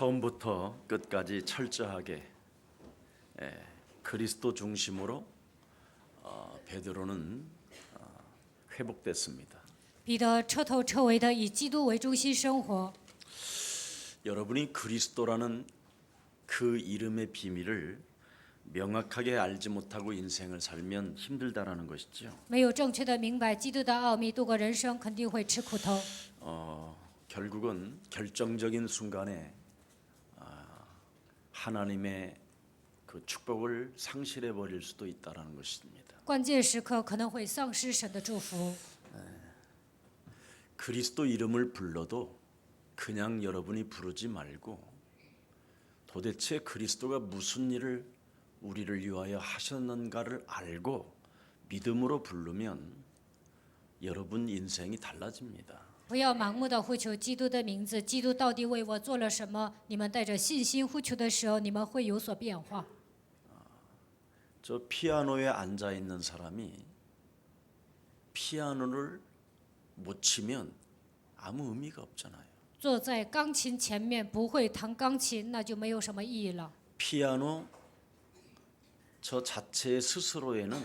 처음부터 끝까지 철저하게 그리스도 중심으로 베드로는 회복됐습니다. 彼得彻头彻尾的以基督为中心生活。 여러분이 그리스도라는 그 이름의 비밀을 명확하게 알지 못하고 인생을 살면 힘들다라는 것이죠. 没有正确的明白基督的奥秘，度过人生肯定会吃苦头。 결국은 결정적인 순간에 하나님의 그 축복을 상실해 버릴 수도 있다라는 것입니다. 关键时刻可能会丧失神的祝福。 그리스도 이름을 불러도 그냥 여러분이 부르지 말고 도대체 그리스도가 무슨 일을 우리를 위하여 하셨는가를 알고 믿음으로 부르면 여러분 인생이 달라집니다. 不要盲目的呼求基督的名字，基督到底为我做了什么？你们带着信心呼求的时候，你们会有所变化。 저 피아노에 앉아 있는 사람이 피아노를 못 치면 아무 의미가 없잖아요. 坐在钢琴前面不会弹钢琴，那就没有什么意义了。 피아노 저 자체 스스로에는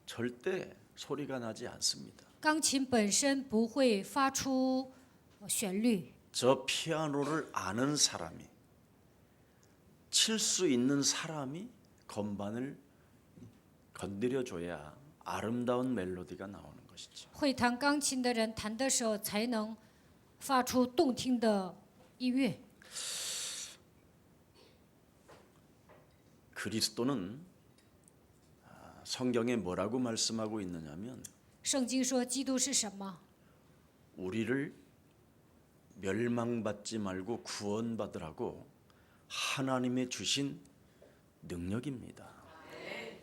절대 소리가 나지 않습니다. 钢琴本身不会发出旋律， 저 피아노를 아는 사람이 칠 수 있는 사람이 건반을 건드려줘야 아름다운 멜로디가 나오는 것이죠. 会弹钢琴的人弹的时候才能发出动听的音乐。 그리스도는 성경에 뭐라고 말씀하고 있느냐면 圣经说基督是什么？ 우리를 멸망받지 말고 구원받으라고 하나님의 주신 능력입니다.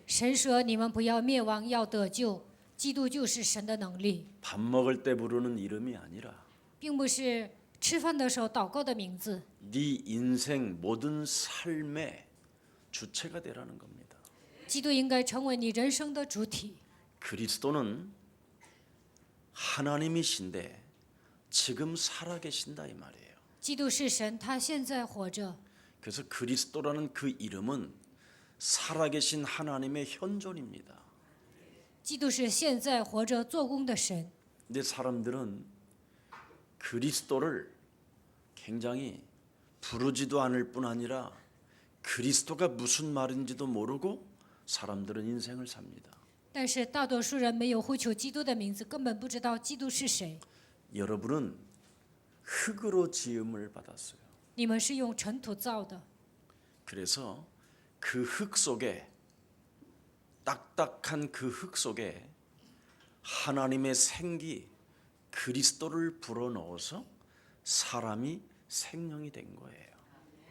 神说你们不要灭亡，要得救。基督就是神的能力， 밥 먹을 때 부르는 이름이 아니라 并不是吃饭的时候祷告的名字。 네 인생 모든 삶의 주체가 되라는 겁니다. 基督应该成为你人生的主体。 그리스도는 하나님이신데 지금 살아계신다 이 말이에요. 基督是神，他现在活着。 그래서 그리스도라는 그 이름은 살아계신 하나님의 현존입니다. 基督是现在活着做工的神。 근데 사람들은 그리스도를 굉장히 부르지도 않을 뿐 아니라 그리스도가 무슨 말인지도 모르고 사람들은 인생을 삽니다. 但是大多数人没有呼求基督的名字，根本不知道基督是谁。 여러분은 흙으로 지음을 받았어요. 你们是用尘土造的， 그래서 그 흙 속에 딱딱한 그 흙 속에 하나님의 생기 그리스도를 불어넣어서 사람이 생명이 된 거예요.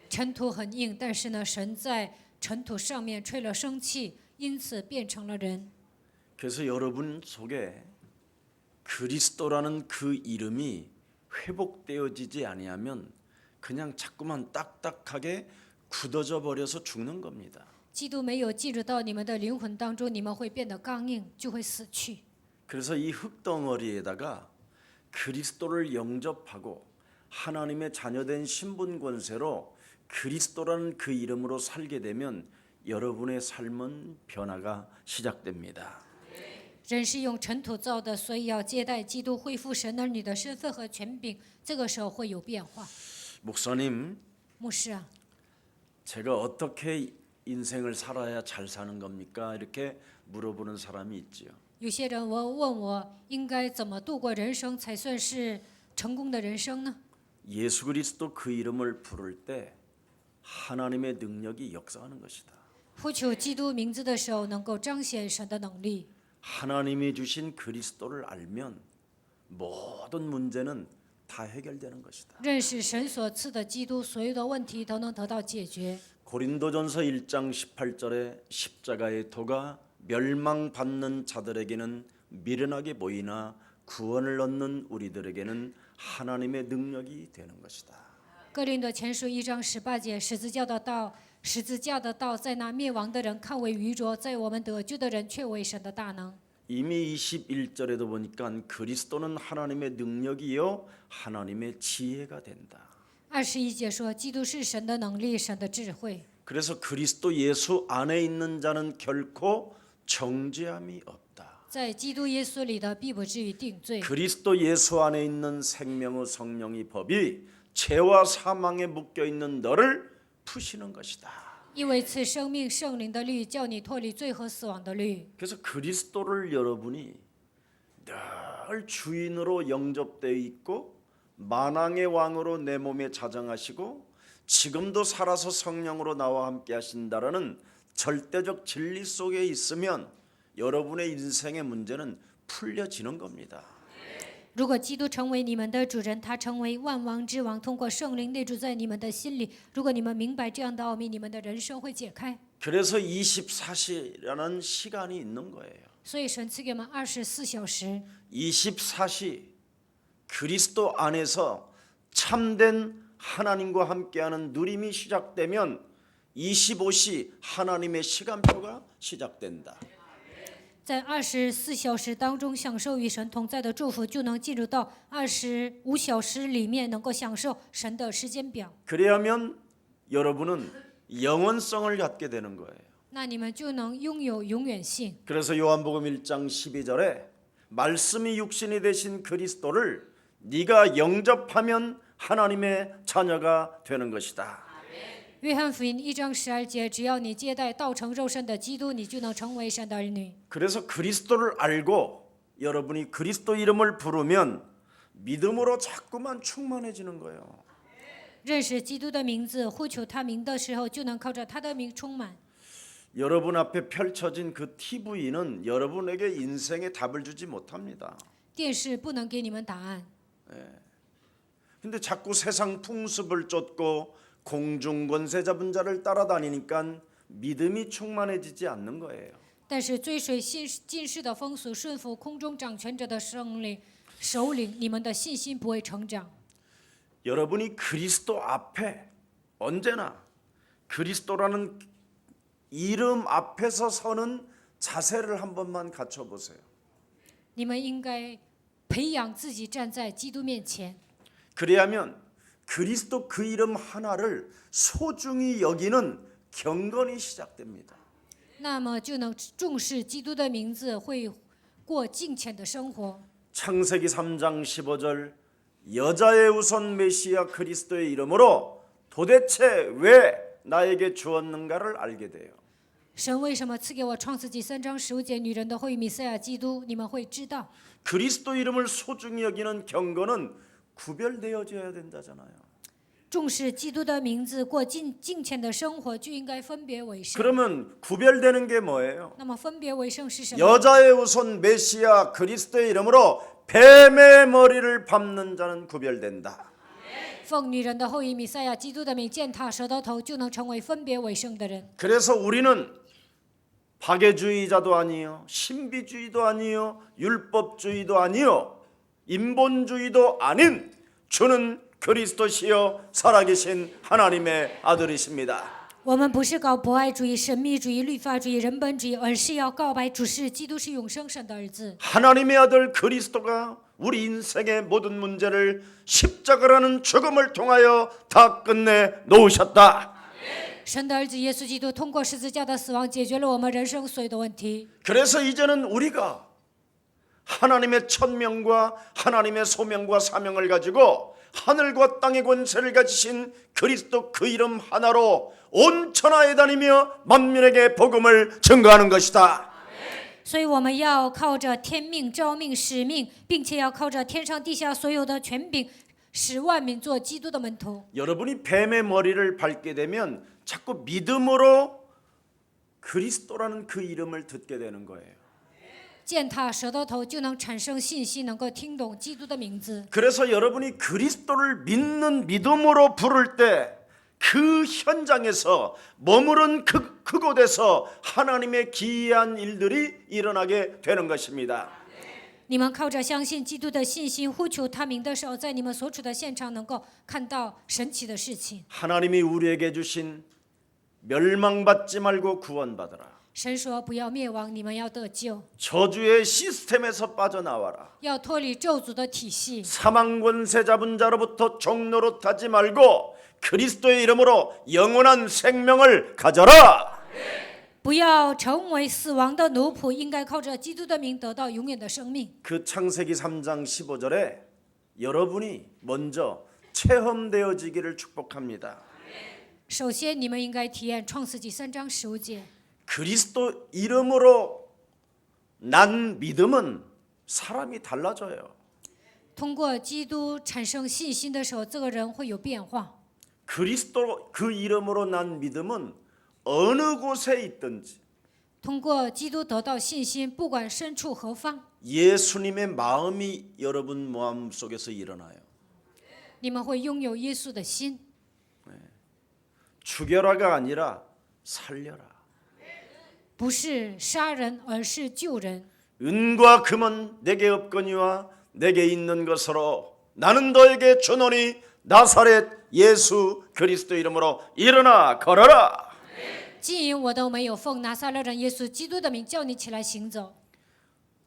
尘土很硬，但是呢，神在尘土上面吹了生气，因此变成了人。 그래서 여러분 속에 그리스도라는 그 이름이 회복되어지지 아니하면 그냥 자꾸만 딱딱하게 굳어져 버려서 죽는 겁니다. 基督没有进入到你们的灵魂当中，你们会变得刚硬，就会死去。 그래서 이 흙덩어리에다가 그리스도를 영접하고 하나님의 자녀된 신분 권세로 그리스도라는 그 이름으로 살게 되면 여러분의 삶은 변화가 시작됩니다. 人是用尘土造的，所以要接待基督，恢复神儿女的身份和权柄，这个时候会有变化。 목사님, 牧师啊， 제가 어떻게 인생을 살아야 잘 사는 겁니까? 이렇게 물어보는 사람이 있지요. 有些人问我应该怎么度过人生才算是成功的人生呢？ 예수 그리스도 그 이름을 부를 때 하나님의 능력이 역사하는 것이다. 呼求基督名字的时候，能够彰显神的能力。 하나님이 주신 그리스도를 알면 모든 문제는 다 해결되는 것이다. 认识神所赐的基督，所有的问题都能得到解决。 고린도전서 1장 18절에 십자가의 도가 멸망받는 자들에게는 미련하게 보이나 구원을 얻는 우리들에게는 하나님의 능력이 되는 것이다. 哥林多前书1章18节，十字架的道在那灭亡的人看为愚拙，在我们得救的人却为神的大能。 이미 21절에도 보니까 그리스도는 하나님의 능력이요 하나님의 지혜가 된다. 21节说，基督是神的能力，神的智慧。 그래서 그리스도 예수 안에 있는 자는 결코 정죄함이 없다. 在基督耶稣里的，必不至于定罪。 그리스도 예수 안에 있는 생명의 성령의 법이 죄와 사망에 묶여 있는 너를 푸시는 것이다. 因为赐生命圣灵的律，叫你脱离罪和死亡的律。 그래서 그리스도를 여러분이 늘 주인으로 영접되어 있고 만왕의 왕으로 내 몸에 자정하시고 지금도 살아서 성령으로 나와 함께 하신다라는 절대적 진리 속에 있으면 여러분의 인생의 문제는 풀려지는 겁니다. 如果基督成为你们的主人，他成为万王之王，通过圣灵内住在你们的心里。如果你们明白这样的奥秘，你们的人生会解开。 그래서 24시라는 시간이 있는 거예요. 所以神赐给我们24小时， 24시 그리스도 안에서 참된 하나님과 함께하는 누림이 시작되면 25시 하나님의 시간표가 시작된다. 在24小时当中享受与神同在的祝福，就能进入到25小时里面，能够享受神的时间表。 그래야면 여러분은 영원성을 갖게 되는 거예요. 那你们就能拥有永远性。 그래서 요한복음 1장 12절에 말씀이 육신이 되신 그리스도를 네가 영접하면 하나님의 자녀가 되는 것이다. 约翰福音1章12节，只要你接待道成肉身的基督，你就能成为神的儿女。 그래서 그리스도를 알고 여러분이 그리스도 이름을 부르면 믿음으로 자꾸만 충만해지는 거예요. 认识基督的名字，呼求他名的时候，就能靠着他的名充满。 여러분 앞에 펼쳐진 그 TV는 여러분에게 인생의 답을 주지 못합니다. 电视不能给你们答案， 근데 자꾸 세상 풍습을 쫓고 공중권세 잡은 자를 따라다니니까 믿음이 충만해지지 않는 거예요. 但是追随今世的风俗，顺服空中掌权者的首领，你们的信心不会成长。 여러분이 그리스도 앞에 언제나 그리스도라는 이름 앞에서 서는 자세를 한 번만 갖춰보세요. 你们应该培养自己站在基督面前， 그래야면 그리스도 그 이름 하나를 소중히 여기는 경건이 시작됩니다. 那么就能重视基督的名字，会过敬虔的生活。 창세기 3장 15절 여자의 우선 메시아 그리스도의 이름으로 도대체 왜 나에게 주었는가를 알게 돼요. 神为什么赐给我创世纪3章15节女人的后裔弥赛亚基督？你们会知道， 그리스도 이름을 소중히 여기는 경건은 구별되어져야 된다잖아요. 重视基督的名字，过敬虔的生活，就应该分别为圣。 그러면 구별되는 게 뭐예요? 那么分别为圣是什么？ 여자의 우선 메시아 그리스도의 이름으로 뱀의 머리를 밟는 자는 구별된다. 奉女人的后裔弥赛亚基督的名践踏蛇的头，就能成为分别为圣的人。 그래서 우리는 박애주의자도 아니요, 신비주의도 아니요, 율법주의도 아니요, 인본주의도 아닌 주는 그리스도시요 살아계신 하나님의 아들이십니다. 我们不是搞博爱主义、神秘主义、律法主义、人本主义，而是要告白主是基督是永生神的儿子。 하나님의 아들 그리스도가 우리 인생의 모든 문제를 십자가라는 죽음을 통하여 다 끝내 놓으셨다. 神的儿子耶稣基督通过十字架的死亡，解决了我们人生所有的问题。 그래서 이제는 우리가 하나님의 천명과 하나님의 소명과 사명을 가지고 하늘과 땅의 권세를 가지신 그리스도 그 이름 하나로 온 천하에 다니며 만민에게 복음을 증거하는 것이다. 所以我们要靠着天命、召命、使命，并且要靠着天上地下所有的权柄，使万民做基督的门徒。 여러분이 뱀의 머리를 밟게 되면 자꾸 믿음으로 그리스도라는 그 이름을 듣게 되는 거예요. 践踏蛇的头，就能产生信心，能够听懂基督的名字。 그래서 여러분이 그리스도를 믿는 믿음으로 부를 때 그 현장에서 머무른 그곳에서 하나님의 기이한 일들이 일어나게 되는 것입니다. 你们靠着相信基督的信心，呼求他名的时候，在你们所处的现场能够看到神奇的事情。 하나님이 우리에게 주신 멸망받지 말고 구원받으라. 神说不要灭亡，你们要得救， 저주의 시스템에서 빠져나와라. 要脱离咒诅的体系， 사망 권세 잡은 자로부터 종노릇 하지 말고 그리스도의 이름으로 영원한 생명을 가져라. 不要成为死亡的奴仆，应该靠着基督的名得到永远的生命。 그 창세기 3장 15절에 여러분이 먼저 체험되어지기를 축복합니다. 首先，你们应该体验创世纪3章15节， 그리스도 이름으로 난 믿음은 사람이 달라져요. 通过基督产生信心的时候，这个人会有变化。 그리스도 그 이름으로 난 믿음은 어느 곳에 있든지 通过基督得到信心，不管身处何方， 예수님의 마음이 여러분 마음 속에서 일어나요. 你们会拥有耶稣的心。 죽여라가 아니라 살려라. 不是杀人，而是救人。 은과 금은 내게 없거니와 내게 있는 것으로 나는 너에게 주노니 나사렛 예수 그리스도 이름으로 일어나 걸어라. 金银我都没有，奉拿撒勒人耶稣基督的名叫你起来行走。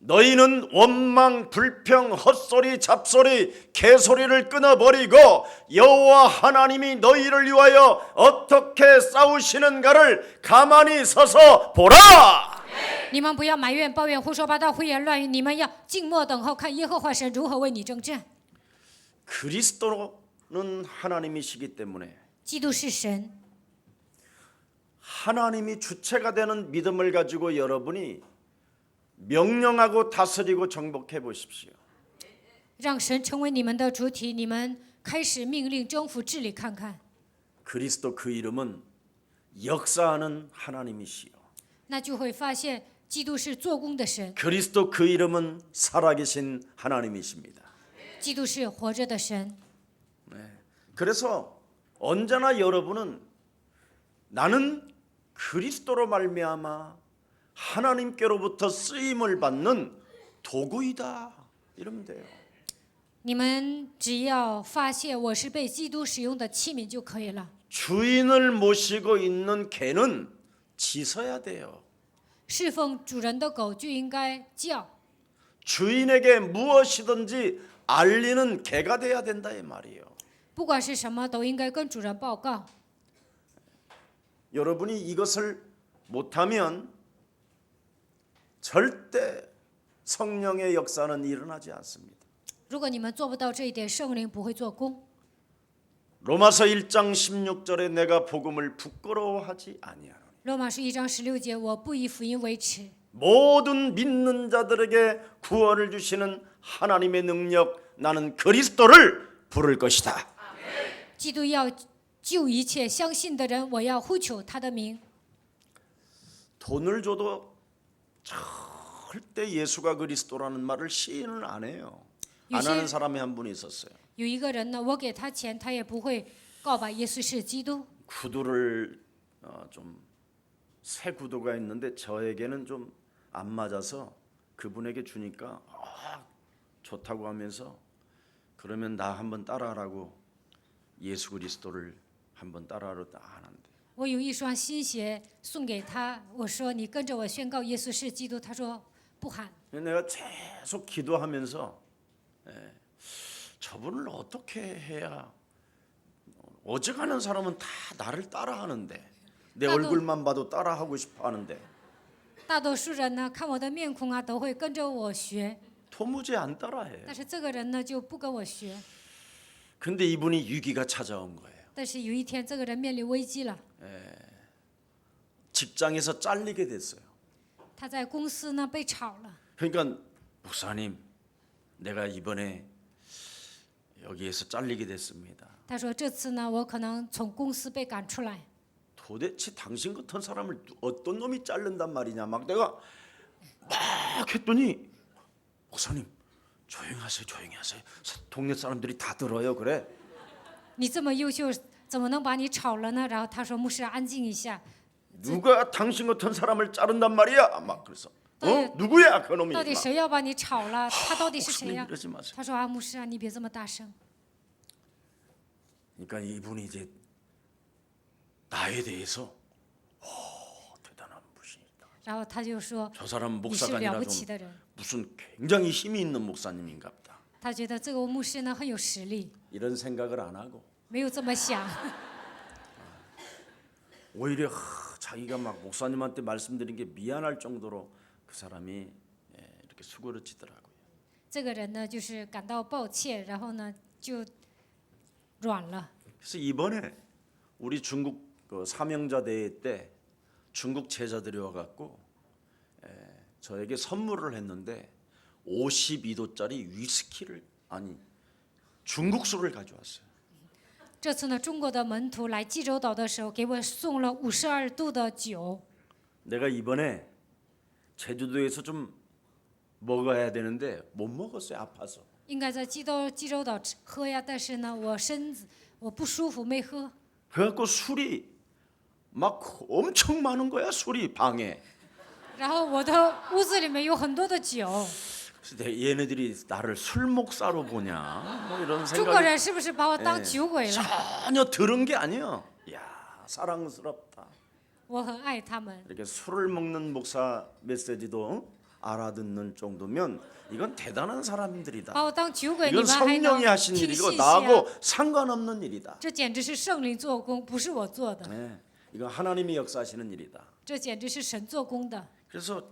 너희는 원망, 불평, 헛소리, 잡소리, 개소리를 끊어버리고 여호와 하나님이 너희를 위하여 어떻게 싸우시는가를 가만히 서서 보라. 你们不要埋怨、抱怨、胡说八道、胡言乱语，你们要静默等候，看耶和华神如何为你征战。 그리스도는 하나님이시기 때문에 基督是神， 하나님이 주체가 되는 믿음을 가지고 여러분이 명령하고 다스리고 정복해 보십시오. 让神成为你们的主体，你们开始命令、征服、治理，看看， 그리스도 그 이름은 역사하는 하나님이시요. 那就会发现基督是做工的神， 그리스도 그 이름은 살아계신 하나님이십니다. 基督是活着的神。 그래서 언제나 여러분은 나는 그리스도로 말미암아 하나님께로부터 쓰임을 받는 도구이다. 이러면 돼요. 你们只要发现我是被基督使用的器皿就可以了。 주인을 모시고 있는 개는 짖어야 돼요. 侍奉主人的狗就应该叫， 주인에게 무엇이든지 알리는 개가 돼야 된다 이 말이에요. 不管是什么都应该跟主人报告。 여러분이 이것을 못하면 절대 성령의 역사는 일어나지 않습니다. 如果你们做不到这一点，圣灵不会做工。 로마서 1장 16절에 내가 복음을 부끄러워하지 아니하노니 罗马书1章16节，我不以福音为耻。 모든 믿는 자들에게 구원을 주시는 하나님의 능력 나는 그리스도를 부를 것이다. 基督要救一切相信的人，我要呼求他的名。 돈을 줘도 절대 예수가 그리스도라는 말을 시인을 안 해요. 안 하는 사람이 한 분 있었어요. 有一个人呢，我给他钱，他也不会告白耶稣是基督。 구두를 좀 새 구두가 있는데 저에게는 좀 안 맞아서 그분에게 주니까 좋다고 하면서 그러면 나 한번 따라하라고 예수 그리스도를 한번 따라하러 안 한대. 我有一双新鞋送给他，我说你跟着我宣告耶稣是基督，他说不喊。 내가 계속 기도하면서 저분을 어떻게 해야 어지간한 사람은 다 나를 따라하는데 내 얼굴만 봐도 따라하고 싶어 하는데 大多数人呢，看我的面孔啊，都会跟着我学， 도무지 안 따라해. 但是这个人呢，就不跟我学。 근데 이분이 위기가 찾아온 거예요. 但是有一天，这个人面临危机了， 직장에서 잘리게 됐어요. 他在公司呢被炒了。 그러니까 목사님, 내가 이번에 여기에서 잘리게 됐습니다. 他说这次呢，我可能从公司被赶出来。 도대체 당신 같은 사람을 어떤 놈이 자른단 말이냐. 막 내가 막 했더니 목사님 조용하세요, 조용하세요. 동네 사람들이 다 들어요. 그래. 你这么优秀，怎么能把你炒了呢？然后他说牧师安静一下， 누가 당신 같은 사람을 자른단 말이야. 막 그래서 누구야 그 놈이. 到底谁要把你炒了？他到底是谁呀？ 이러지 마세요. 他说啊，牧师啊，你别这么大声。 그러니까 이분이 이제 나에 대해서 대단한 분이다. 然后他就说 저 사람 你是 목사가 了 아니라 不 좀 起的人， 무슨 굉장히 힘이 있는 목사님인가 보다. 他觉得这个牧师呢很有实力， 이런 생각을 안 하고 没有这么想， 오히려 자기가 막 목사님한테 말씀드린 게 미안할 정도로 그 사람이 이렇게 수그러지더라고요. 这个人呢就是感到抱歉，然后呢就软了。 그래서 이번에 우리 중국 그 사명자 대회 때 중국 제자들이 와갖고 저에게 선물을 했는데 52도짜리 위스키를 아니 중국 술을 가져왔어요. 这次呢，中国的门徒来济州岛的时候，给我送了52度的酒。 내가 이번에 제주도에서 좀 먹어야 되는데 못 먹었어요. 아파서. 应该在济州岛喝呀，但是呢，我身子我不舒服，没喝。 그래갖고 술이 막 엄청 많은 거야. 술이 방에. 然后我的屋子里面有很多的酒， 그래서 얘네들이 나를 술 목사로 보냐 뭐 이런 中国 생각이 人是不是把我当酒鬼了？ 전혀 들은 게 아니에요. 야 사랑스럽다. 我很爱他们。 이렇게 술을 먹는 목사 메시지도 알아듣는 정도면 이건 대단한 사람들이다. 把我当酒鬼，你 이건 们还 성령이 能 하신 听 일이고 信息 나하고 啊？ 상관없는 일이다. 这简直是圣灵做工，不是我做的， 네, 이건 하나님이 역사하시는 일이다. 这简直是神做工的。 그래서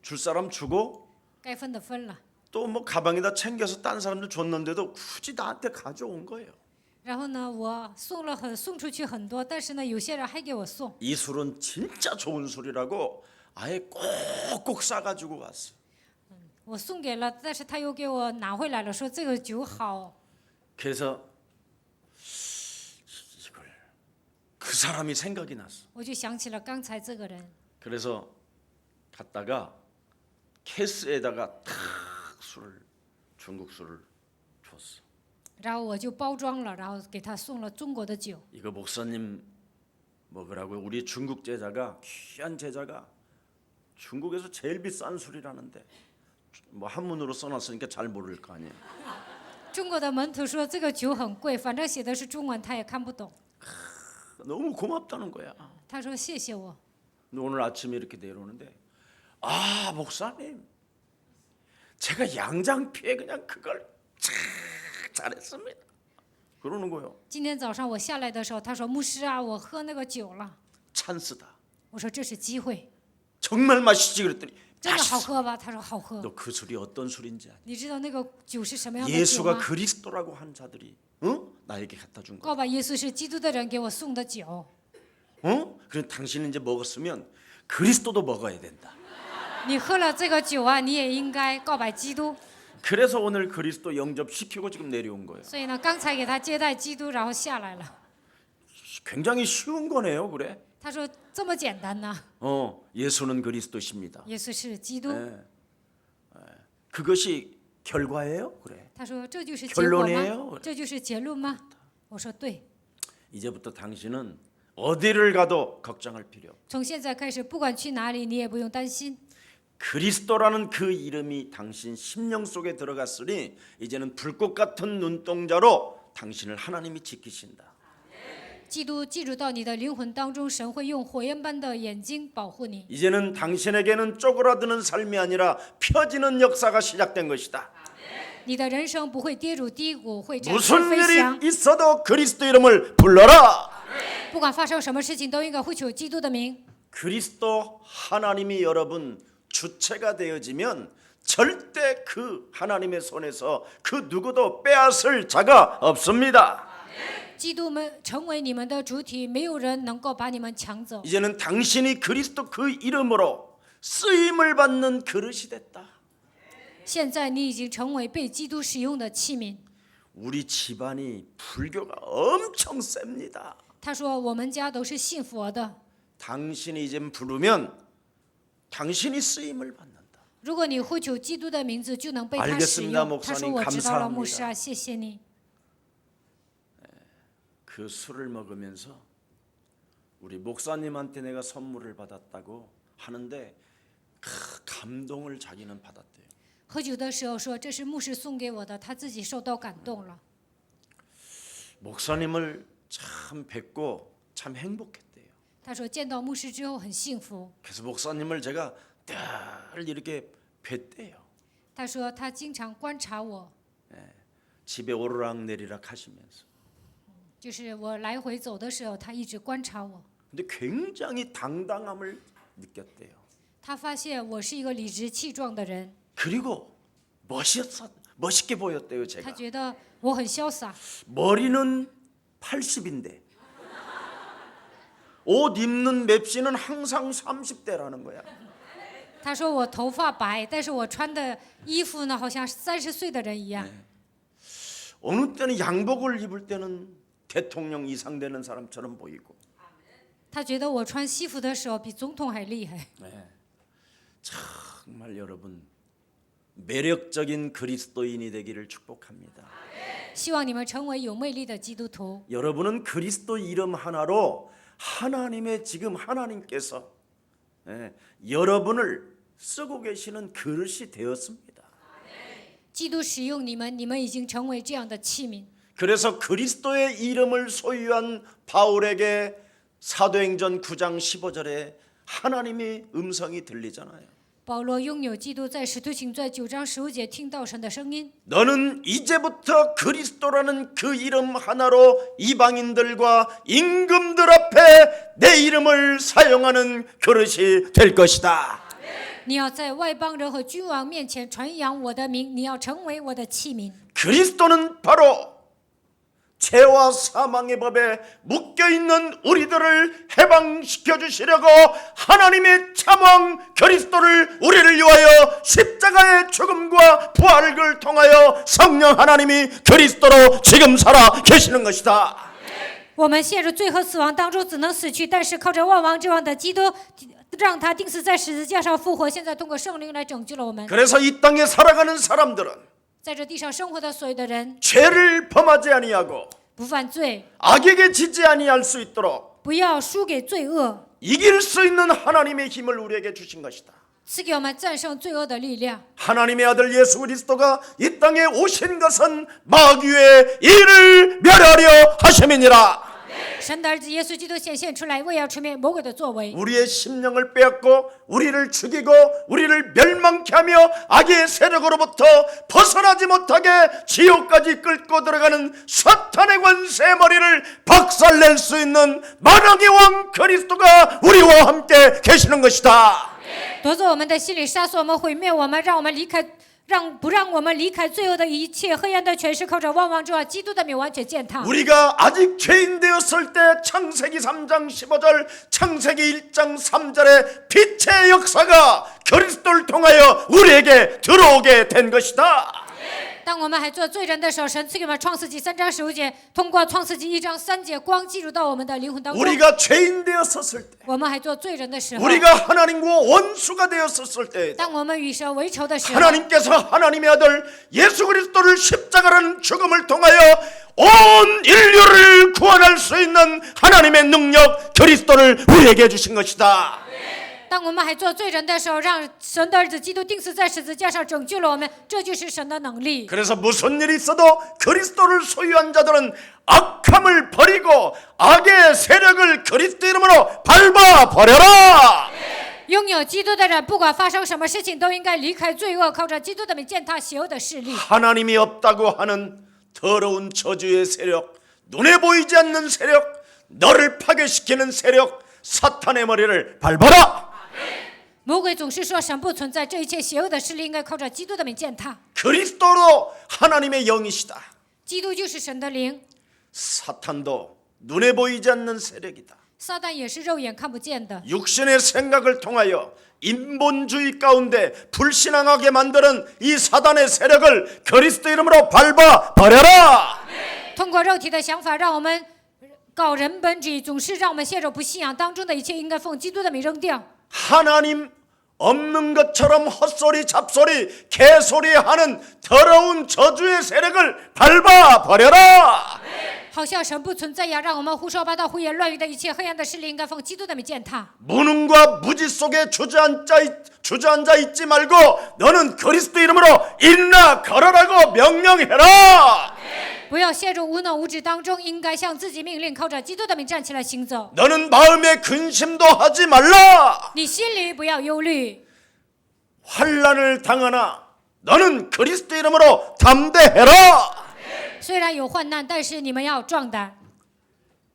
줄 사람 주고 该分的分了， 또 뭐 가방에다 챙겨서 딴 사람들 줬는데도 굳이 나한테 가져온 거예요. 然后呢，我送出去很多，但是呢，有些人还给我送。 이 술은 진짜 좋은 술이라고 아예 꼭꼭 싸가지고 왔어. 我送给了，但是他又给我拿回来了，说这个酒好。 그래서 이걸 그 사람이 생각이 났어. 我就想起了刚才这个人， 그래서 갔다가 케이스에다가 탁 술을 중국 술을 줬어. 然后我就包装了，然后给他送了中国的酒。 이거 목사님 먹으라고 우리 중국 제자가 귀한 제자가 중국에서 제일 비싼 술이라는데 뭐 한문으로 써놨으니까 잘 모를 거 아니에요. 中国的门徒说这个酒很贵，反正写的是中文，他也看不懂。 너무 고맙다는 거야. 他说谢谢我。 오늘 아침에 이렇게 내려오는데 아 목사님 제가 양장피에 그냥 그걸 참 잘했습니다. 그러는 거예요. 今天早上我下来的时候，他说牧师啊，我喝那个酒了。 찬스다. 我说这是机会， 정말 맛있지 그랬더니 真的好 맛있어. 喝吧？他说好喝。 너 그 술이 어떤 술인지 아니? 你知道那个酒是什么样的酒 예수가 吗？ 그리스도라고 한 자들이 나에게 갖다 준 거야. 告白耶稣是基督的人给我送的酒。 그럼 당신은 이제 먹었으면 그리스도도 먹어야 된다. 你喝了这个酒啊，你也应该告白基督。 그래서 오늘 그리스도 영접시키고 지금 내려온 거예요. 所以呢，刚才给他接待基督，然后下来了。 굉장히 쉬운 거네요, 그래? 他说这么简单呢？ 예수는 그리스도십니다. 耶稣是基督。 그것이 결과예요, 그래? 他说这就是结果 결론이에요 吗？这就是结论吗？我说对。 이제부터 당신은 어디를 가도 걱정할 필요 없어. 从现在开始，不管去哪里，你也不用担心。 그리스도라는 그 이름이 당신 심령 속에 들어갔으니 이제는 불꽃 같은 눈동자로 당신을 하나님이 지키신다. 基督进入到你的灵魂当中，神会用火焰般的眼睛保护你。 이제는 당신에게는 쪼그라드는 삶이 아니라 펴지는 역사가 시작된 것이다. 你的人生不会跌入低谷，会展开 무슨 飞翔。 일이 있어도 그리스도 이름을 불러라. 不管发生什么事情，都应该呼求基督的名。 그리스도 하나님이 여러분 주체가 되어지면 절대 그 하나님의 손에서 그 누구도 빼앗을 자가 없습니다. 基督们成为你们的主体，没有人能够把你们抢走。 이제는 당신이 그리스도 그 이름으로 쓰임을 받는 그릇이 됐다. 现在你已经成为被基督使用的器皿。 우리 집안이 불교가 엄청 셉니다. 他说我们家都是信佛的， 당신이 이제 부르면 당신이 쓰임을 받는다. 如果你呼求基督的名字，就能被他使 알겠습니다 用。 목사님 他说我知道了， 감사합니다 牧师啊，谢谢你。 그 술을 먹으면서 우리 목사님한테 내가 선물을 받았다고 하는데 감동을 자기는 받았대요. 喝酒的时候说这是牧师送给我的，他自己受到感动了。 목사님을 참 뵙고 참 행복했대요. 他说见到牧师之后很幸福。 그래서 목사님을 제가 늘 이렇게 뵀대요. 他说他经常观察我， 집에 오르락내리락 하시면서. 就是我来回走的时候，他一直观察我。 근데 굉장히 당당함을 느꼈대요. 他发现我是一个理直气壮的人， 그리고 멋있게 보였대요. 他 제가. 觉得我很潇洒。 머리는 80인데 옷 입는 맵시는 항상 30대라는 거야. 他说我头发白，但是我穿的衣服呢，好像30岁的人一样。 어느 때는 양복을 입을 때는 대통령 이상 되는 사람처럼 보이고. 他觉得我穿西服的时候比总统还厉害。 정말 여러분 매력적인 그리스도인이 되기를 축복합니다. 希望你们成为有魅力的基督徒。 여러분은 그리스도 이름 하나로 하나님의 지금 하나님께서 여러분을 쓰고 계시는 그릇이 되었습니다. 基督使用你们，你们已经成为这样的器皿。 그래서 그리스도의 이름을 소유한 바울에게 사도행전 9장 15절에 하나님의 음성이 들리잖아요. 保罗拥有基督，在使徒行传9章15节听到神的声音。 너는 이제부터 그리스도라는 그 이름 하나로 이방인들과 임금들 앞에 내 이름을 사용하는 그릇이 될 것이다. 你要在外邦人和君王面前传扬我的名，你要成为我的器皿。 그리스도는 바로 죄와 사망의 법에 묶여있는 우리들을 해방시켜 주시려고 하나님의 참왕 그리스도를 우리를 위하여 십자가의 죽음과 부활을 통하여 성령 하나님이 그리스도로 지금 살아 계시는 것이다. 我们陷入罪和死亡当中，只能死去，但是靠着万王之王的基督，让他钉死在十字架上复活，现在通过圣灵来拯救了我们。 그래서 이 땅에 살아가는 사람들은 在这地上生活的所有的人， 죄를 범하지 아니하고 不犯罪， 악에게 지지 아니할 수 있도록 不要输给罪恶， 이길 수 있는 하나님의 힘을 우리에게 주신 것이다. 赐给我们战胜罪恶的力量。 하나님의 아들 예수 그리스도가 이 땅에 오신 것은 마귀의 일을 멸하려 하심이니라. 神的儿子耶稣基督显现出来，为要除灭魔鬼的作为， 우리의 심령을 빼앗고 우리를 죽이고 우리를 멸망케 하며 악의 세력으로부터 벗어나지 못하게 지옥까지 끌고 들어가는 사탄의 권세의 머리를 박살낼 수 있는 만왕의 왕 그리스도가 우리와 함께 계시는 것이다. 夺走我们的心理，杀死我们，毁灭我们，让我们离开，不让我们离开罪恶的一切黑暗的权势，靠着万王之王基督的名完全践踏。 우리가 아직 죄인 되었을 때 창세기 3장 15절 창세기 1장 3절의 빛의 역사가 그리스도를 통하여 우리에게 들어오게 된 것이다. 当我们还做罪人的时候，神赐给我们创世纪3章15节，通过创世纪1章3节，光进入到我们的灵魂当中。 우리가 죄인 되었을 때 我们还做罪人的时候， 우리가 하나님과 원수가 되었을 때 当我们与神为仇的时候， 하나님께서 하나님의 아들 예수 그리스도를 십자가라는 죽음을 통하여 온 인류를 구원할 수 있는 하나님의 능력 그리스도를 우리에게 주신 것이다. 当我们还做罪人的时候，让神的儿子基督钉死在十字架上，拯救了我们，这就是神的能力。 그래서 무슨 일이 있어도 그리스도를 소유한 자들은 악함을 버리고 악의 세력을 그리스도 이름으로 밟아 버려라. 拥有基督的人，不管发生什么事情，都应该离开罪恶，靠着基督的名践踏邪恶的势力。 하나님이 없다고 하는 더러운 저주의 세력, 눈에 보이지 않는 세력, 너를 파괴시키는 세력, 사탄의 머리를 밟아라. 魔鬼总是说神不存在，这一切邪恶的势力应该靠着基督的名践踏。 그리스도로 하나님의 영이시다. 基督就是神的灵， 사탄도 눈에 보이지 않는 세력이다. 撒旦也是肉眼看不见的， 육신의 생각을 통하여 인본주의 가운데 불신앙하게 만드는 이 사단의 세력을 그리스도 이름으로 밟아 버려라. 通过肉体的想法，让我们搞人本主义，总是让我们陷入不信仰当中的一切，应该奉基督的名扔掉。 하나님 없는 것처럼 헛소리 잡소리 개소리하는 더러운 저주의 세력을 밟아 버려라. 好像神不存在呀，让我们胡说八道、胡言乱语的一切黑暗的势力，应该奉基督的名践踏。 무능과 무지 속에 주저앉아 있지 말고 너는 그리스도 이름으로 일어나 걸어라고 명령해라. 不要陷入无能无知当中，应该向自己命令，靠着基督的名站起来行走。 너는 마음에 근심도 하지 말라. 你心里不要忧虑， 환난을 당하나 너는 그리스도 이름으로 담대해라. 虽然有患难，但是你们要壮胆。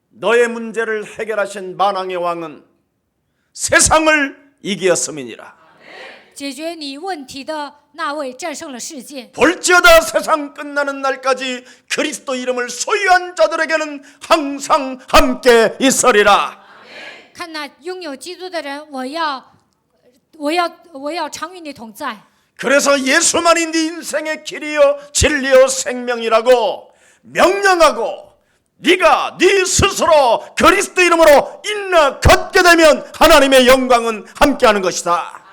너의 문제를 해결하신 만왕의 왕은 세상을 이기었음이니라. 解决你问题的那位战胜了世界。 볼지어다 세상 끝나는 날까지 그리스도 이름을 소유한 자들에게는 항상 함께 있으리라. 看那拥有基督的人，我要常与你同在。 그래서 예수만이 네 인생의 길이요 진리요 생명이라고 명령하고 네가 네 스스로 그리스도 이름으로 인나 걷게 되면 하나님의 영광은 함께하는 것이다.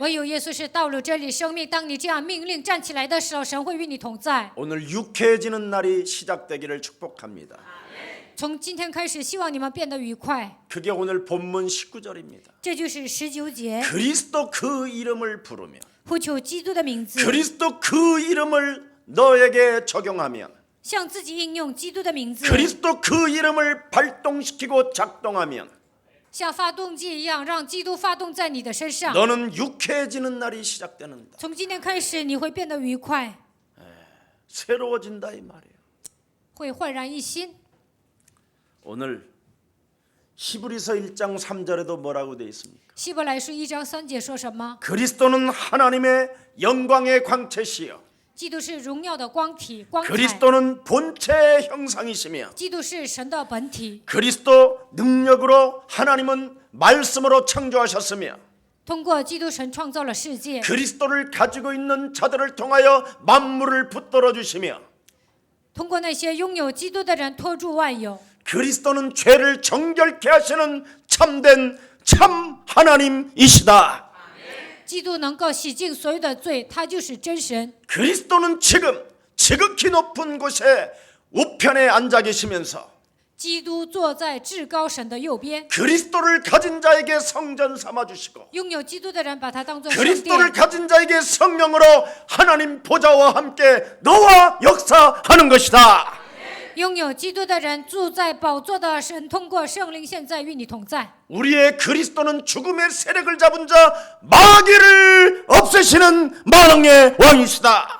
唯有耶稣是道路、真理、生命。当你这样命令站起来的时候，神会与你同在。 오늘 유쾌해지는 날이 시작되기를 축복합니다. 从今天开始，希望你们变得愉快。 그게 오늘 본문 19절입니다. 这就是19节， 그리스도 그 이름을 부르며 呼求基督的名字， 그리스도 그 이름을 너에게 적용하면 向自己应用基督的名字， 그리스도 그 이름을 발동시키고 작동하면 像发动机一样，让基督发动在你的身上。 너는 유쾌해지는 날이 시작되는다. 从今天开始，你会变得愉快， 새로워진다 이 말이에요. 会焕然一新。 오늘 히브리서 1장 3절에도 뭐라고 되어 있습니까? 希伯来书1章3节说什么？ 그리스도는 하나님의 영광의 광채시여 基督是荣耀的光体、光彩。 그리스도는 본체의 형상이시며 基督是神的本体， 그리스도 능력으로 하나님은 말씀으로 창조하셨으며 通过基督神创造了世界， 그리스도를 가지고 있는 자들을 통하여 만물을 붙들어 주시며 通过那些拥有基督的人托住万有。 그리스도는 죄를 정결케 하시는 참된 참 하나님이시다. 基督能够洗净所有的罪，他就是真神。 그리스도는 지금 지극히 높은 곳에 우편에 앉아 계시면서 基督坐在至高神的右边， 그리스도를 가진 자에게 성전 삼아 주시고 拥有基督的人把他当作圣 그리스도를 殿。 가진 자에게 성령으로 하나님 보좌와 함께 너와 역사하는 것이다. 拥有基督的人住在宝座的神，通过圣灵现在与你同在。 우리의 그리스도는 죽음의 세력을 잡은 자 마귀를 없애시는 만왕의 왕이시다.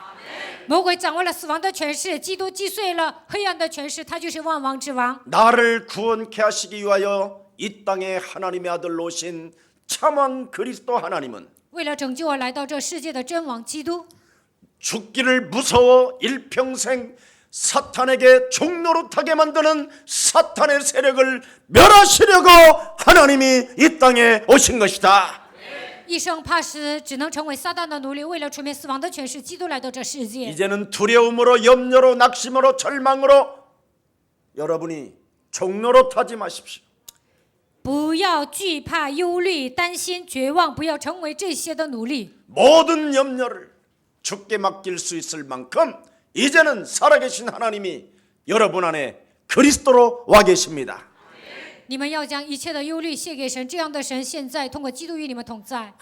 魔鬼掌握了死亡的权势，基督击碎了黑暗的权势，他就是万王之王。 나를 구원케 하시기 위하여 이 땅에 하나님의 아들로 오신 참왕 그리스도 하나님은 为了拯救我来到这世界的真王基督， 죽기를 무서워 일평생 사탄에게 종노릇하게 만드는 사탄의 세력을 멸하시려고 하나님이 이 땅에 오신 것이다. 一生怕死，只能成为撒旦的奴隶。为了除灭死亡的权势，基督来到这世界。 이제는 두려움으로 염려로 낙심으로 절망으로 여러분이 종노릇하지 마십시오. 不要惧怕、忧虑、担心、绝望，不要成为这些的奴隶。 모든 염려를 주께 맡길 수 있을 만큼 이제는 살아계신 하나님이 여러분 안에 그리스도로 와 계십니다. 你们要将一切的忧虑卸给神，这样的神现在通过基督与你们同在。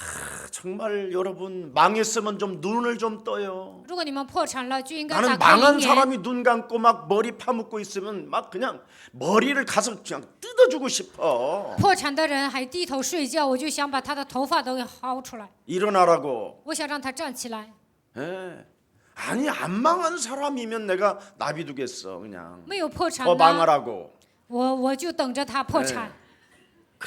정말 여러분 망했으면 좀 눈을 좀 떠요. 如果你们破产了，就应该打 나는 开灵 망한 眼。 사람이 눈 감고 막 머리 파묻고 있으면 막 그냥 머리를 가서 그냥 뜯어주고 싶어. 破产的人还低头睡觉，我就想把他的头发都给薅出来， 일어나라고. 我想让他站起来。 예. 아니 안 망한 사람이면 내가 놔비두겠어 그냥. 没有破产 더 的， 망하라고. 我就等着他破产。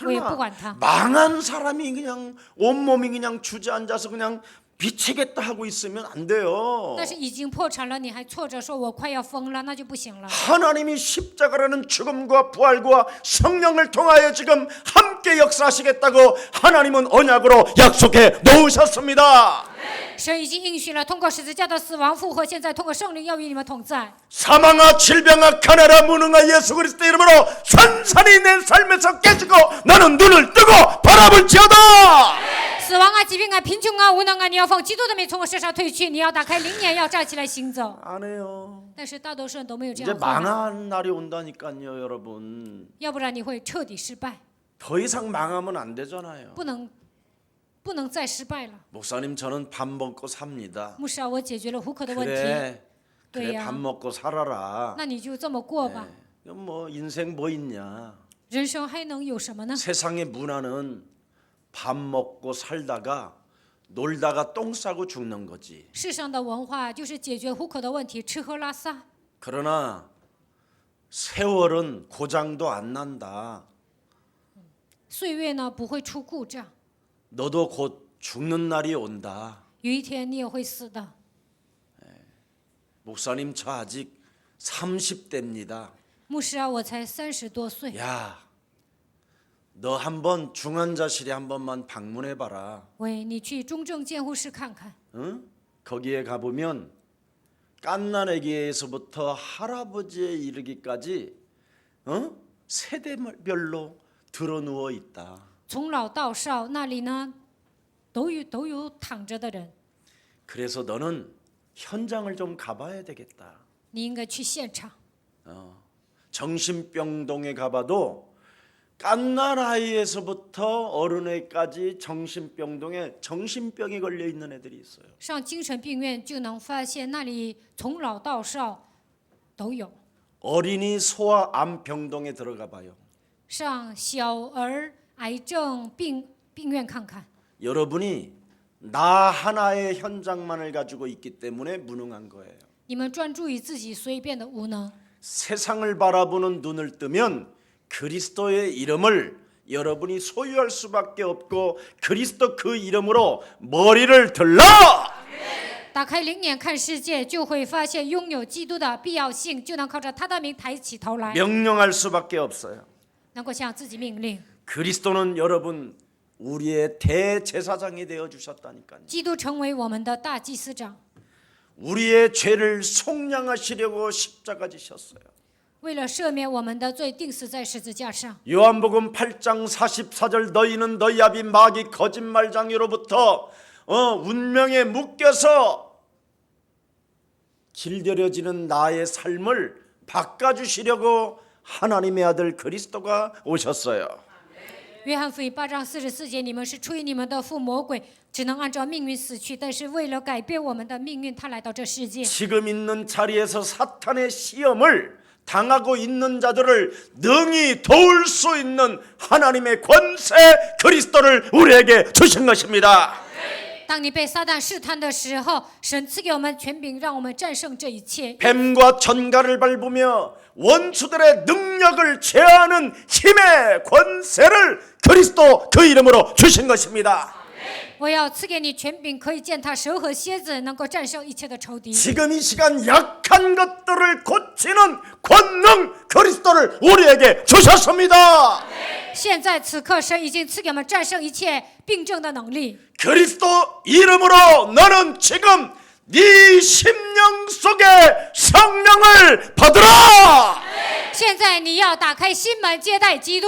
我也不 그러나 管他。 망한 사람이 그냥 온몸이 그냥 주저앉아서 그냥 미치겠다 하고 있으면 안 돼요. 但是已经破产了，你还挫着说我快要疯了，那就不行了。 하나님이 십자가라는 죽음과 부활과 성령을 통하여 지금 함께 역사하시겠다고 하나님은 언약으로 약속해 놓으셨습니다. 神已经应许了，通过十字架的死亡复活，现在通过圣灵要与你们同在。 사망아 질병아 가나라 무능아 예수 그리스도 이름으로 산산이 내 삶에서 깨지고 나는 눈을 뜨고 바라볼지어다. 死亡啊、疾病啊、贫穷啊、无能啊，你要奉基督的名从我身上退去，你要打开灵眼，要站起来行走。 안 해요. 但是大多数人都没有这 이제 样做呢， 망한 날이 온다니까요 여러분. 要不然你会彻底失败， 더 이상 망하면 안 되잖아요. 不能再失败了。 목사님 저는 밥 먹고 삽니다. 牧师啊，我解决了糊口的问题。 그래 对 그래 呀 밥 먹고 살아라. 那你就这么过吧。 뭐 인생 뭐 있냐. 人生还能有什么呢？ 세상의 문화는 밥 먹고 살다가 놀다가 똥 싸고 죽는 거지. 世上的文化就是解决糊口的问题，吃喝拉撒。 그러나 세월은 고장도 안 난다. 岁月呢不会出故障， 너도 곧 죽는 날이 온다. 有一天你也会死的。 목사님 저 아직 30대입니다. 牧师啊，我才30多岁， 야, 너 한번 중환자실에 한 번만 방문해 봐라. 喂，你去中正监护室看看， 응? 거기에 가보면 깐난애기에서부터 할아버지에 이르기까지 세대별로 드러누워 있다. 从老到少那里呢，都有躺着的人， 그래서 너는 현장을 좀 가봐야 되겠다. 你应该去现场。 정신병동에 가봐도 깐난아이에서부터 어른애까지 정신병동에 정신병이 걸려 있는 애들이 있어요. 上精神病院就能发现，那里从老到少都有。 어린이 소아 암병동에 들어가 봐요. 上小儿癌症病院看看， 여러분이 나 하나의 현장만을 가지고 있기 때문에 무능한 거예요. 你们专注于自己，所以变得无能。 세상을 바라보는 눈을 뜨면 그리스도의 이름을 여러분이 소유할 수밖에 없고 그리스도 그 이름으로 머리를 들러! 打开灵眼看世界，就会发现拥有基督的必要性，就能靠着他的名抬起头来， 명령할 수밖에 없어요. 能够向自己命令。 그리스도는 여러분 우리의 대제사장이 되어 주셨다니까요. 基督成为我们的大祭司长， 우리의 죄를 속량하시려고 십자가 지셨어요. 为了赦免我们的罪，钉死在十字架上。 요한복음 8장 44절 너희는 너희 아비 마귀 거짓말장이로부터 운명에 묶여서 길들여지는 나의 삶을 바꿔주시려고 하나님의 아들 그리스도가 오셨어요. 约翰福音8章44节，你们是出于你们的父魔鬼，只能按照命运死去，但是为了改变我们的命运，他来到这世界。 지금 있는 자리에서 사탄의 시험을 당하고 있는 자들을 능히 도울 수 있는 하나님의 권세 그리스도를 우리에게 주신 것입니다. 当你被撒旦试探的时候，神赐给我们权柄，让我们战胜这一切。 뱀과 전갈을 밟으며 원수들의 능력을 제하는 힘의 권세를 그리스도 그 이름으로 주신 것입니다. 我要赐给你权柄，可以践踏蛇和蝎子，能够战胜一切的仇敌。 지금 이 시간 약한 것들을 고치는 권능 그리스도를 우리에게 주셨습니다. 现在此刻，神已经赐给我们战胜一切病症的能力。 그리스도 이름으로 너는 지금 네 심령 속에 성령을 받으라. 现在你要打开心门，接待基督。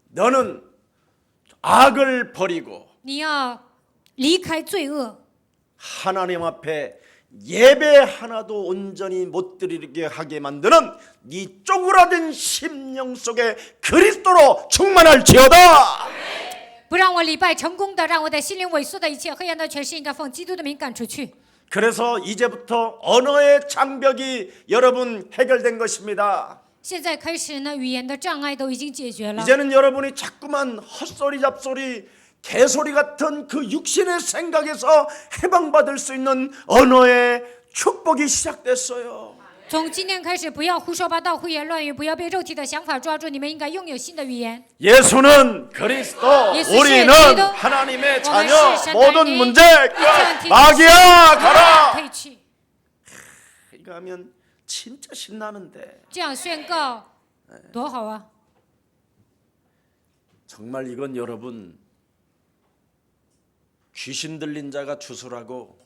너는 악을 버리고 你要离开罪恶， 하나님 앞에 예배 하나도 온전히 못 드리게 하게 만드는 네 쪼그라든 심령 속에 그리스도로 충만할지어다. 不让我礼拜成功的，让我的心灵萎缩的一切黑暗的权势，应该奉基督的名赶出去。 그래서 이제부터 언어의 장벽이 여러분 해결된 것입니다. 现在开始呢，语言的障碍都已经解决了。 이제는 여러분이 자꾸만 헛소리 잡소리 개소리 같은 그 육신의 생각에서 해방받을 수 있는 언어의 축복이 시작됐어요. 从今天开始，不要胡说八道、胡言乱语，不要被肉体的想法抓住。你们应该拥有新的语言。 예수는 그리스도, 우리는 하나님의 자녀, 모든 문제 끝, 마귀야 가라. 可以去。 이거 하면 진짜 신나는데 这样宣告多好啊！ 정말 이건 여러분 귀신 들린 자가 주술하고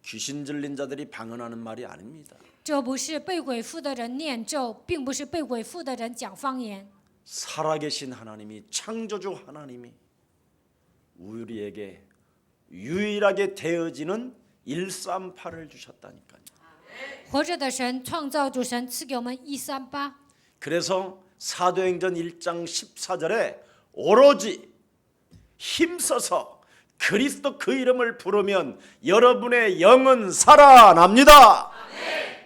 귀신 들린 자들이 방언하는 말이 아닙니다. 这不是被鬼附的人念咒，并不是被鬼附的人讲方言。 살아계신 하나님이 창조주 하나님이 우리에게 유일하게 되어지는 138을 주셨다니까요. 活着的神，创造主神赐给我们138。 그래서 사도행전 1장 14절에 오로지 힘써서 그리스도 그 이름을 부르면 여러분의 영은 살아납니다.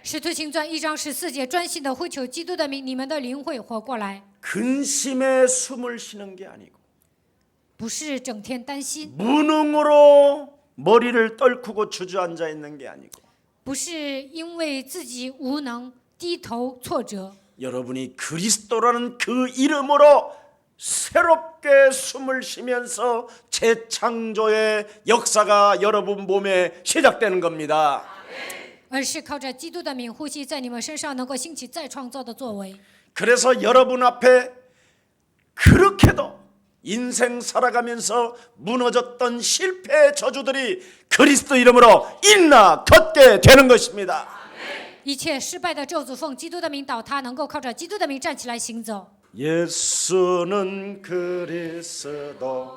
使徒行传1章14节，专心的呼求基督的名，你们的灵会活过来， 근심에 숨을 쉬는 게 아니고 不是整天担心， 무능으로 머리를 떨구고 주저앉아 있는 게 아니고 不是因为自己无能低头挫折， 여러분이 그리스도라는 그 이름으로 새롭게 숨을 쉬면서 재창조의 역사가 여러분 몸에 시작되는 겁니다. 而是靠着基督的名呼吸，在你们身上能够兴起再创造的作为。 그래서 여러분 앞에 그렇게도 인생 살아가면서 무너졌던 실패의 저주들이 그리스도 이름으로 일어나 걷게 되는 것입니다. 一切失败的咒诅奉基督的名倒塌，能够靠着基督的名站起来行走。 예수는 그리스도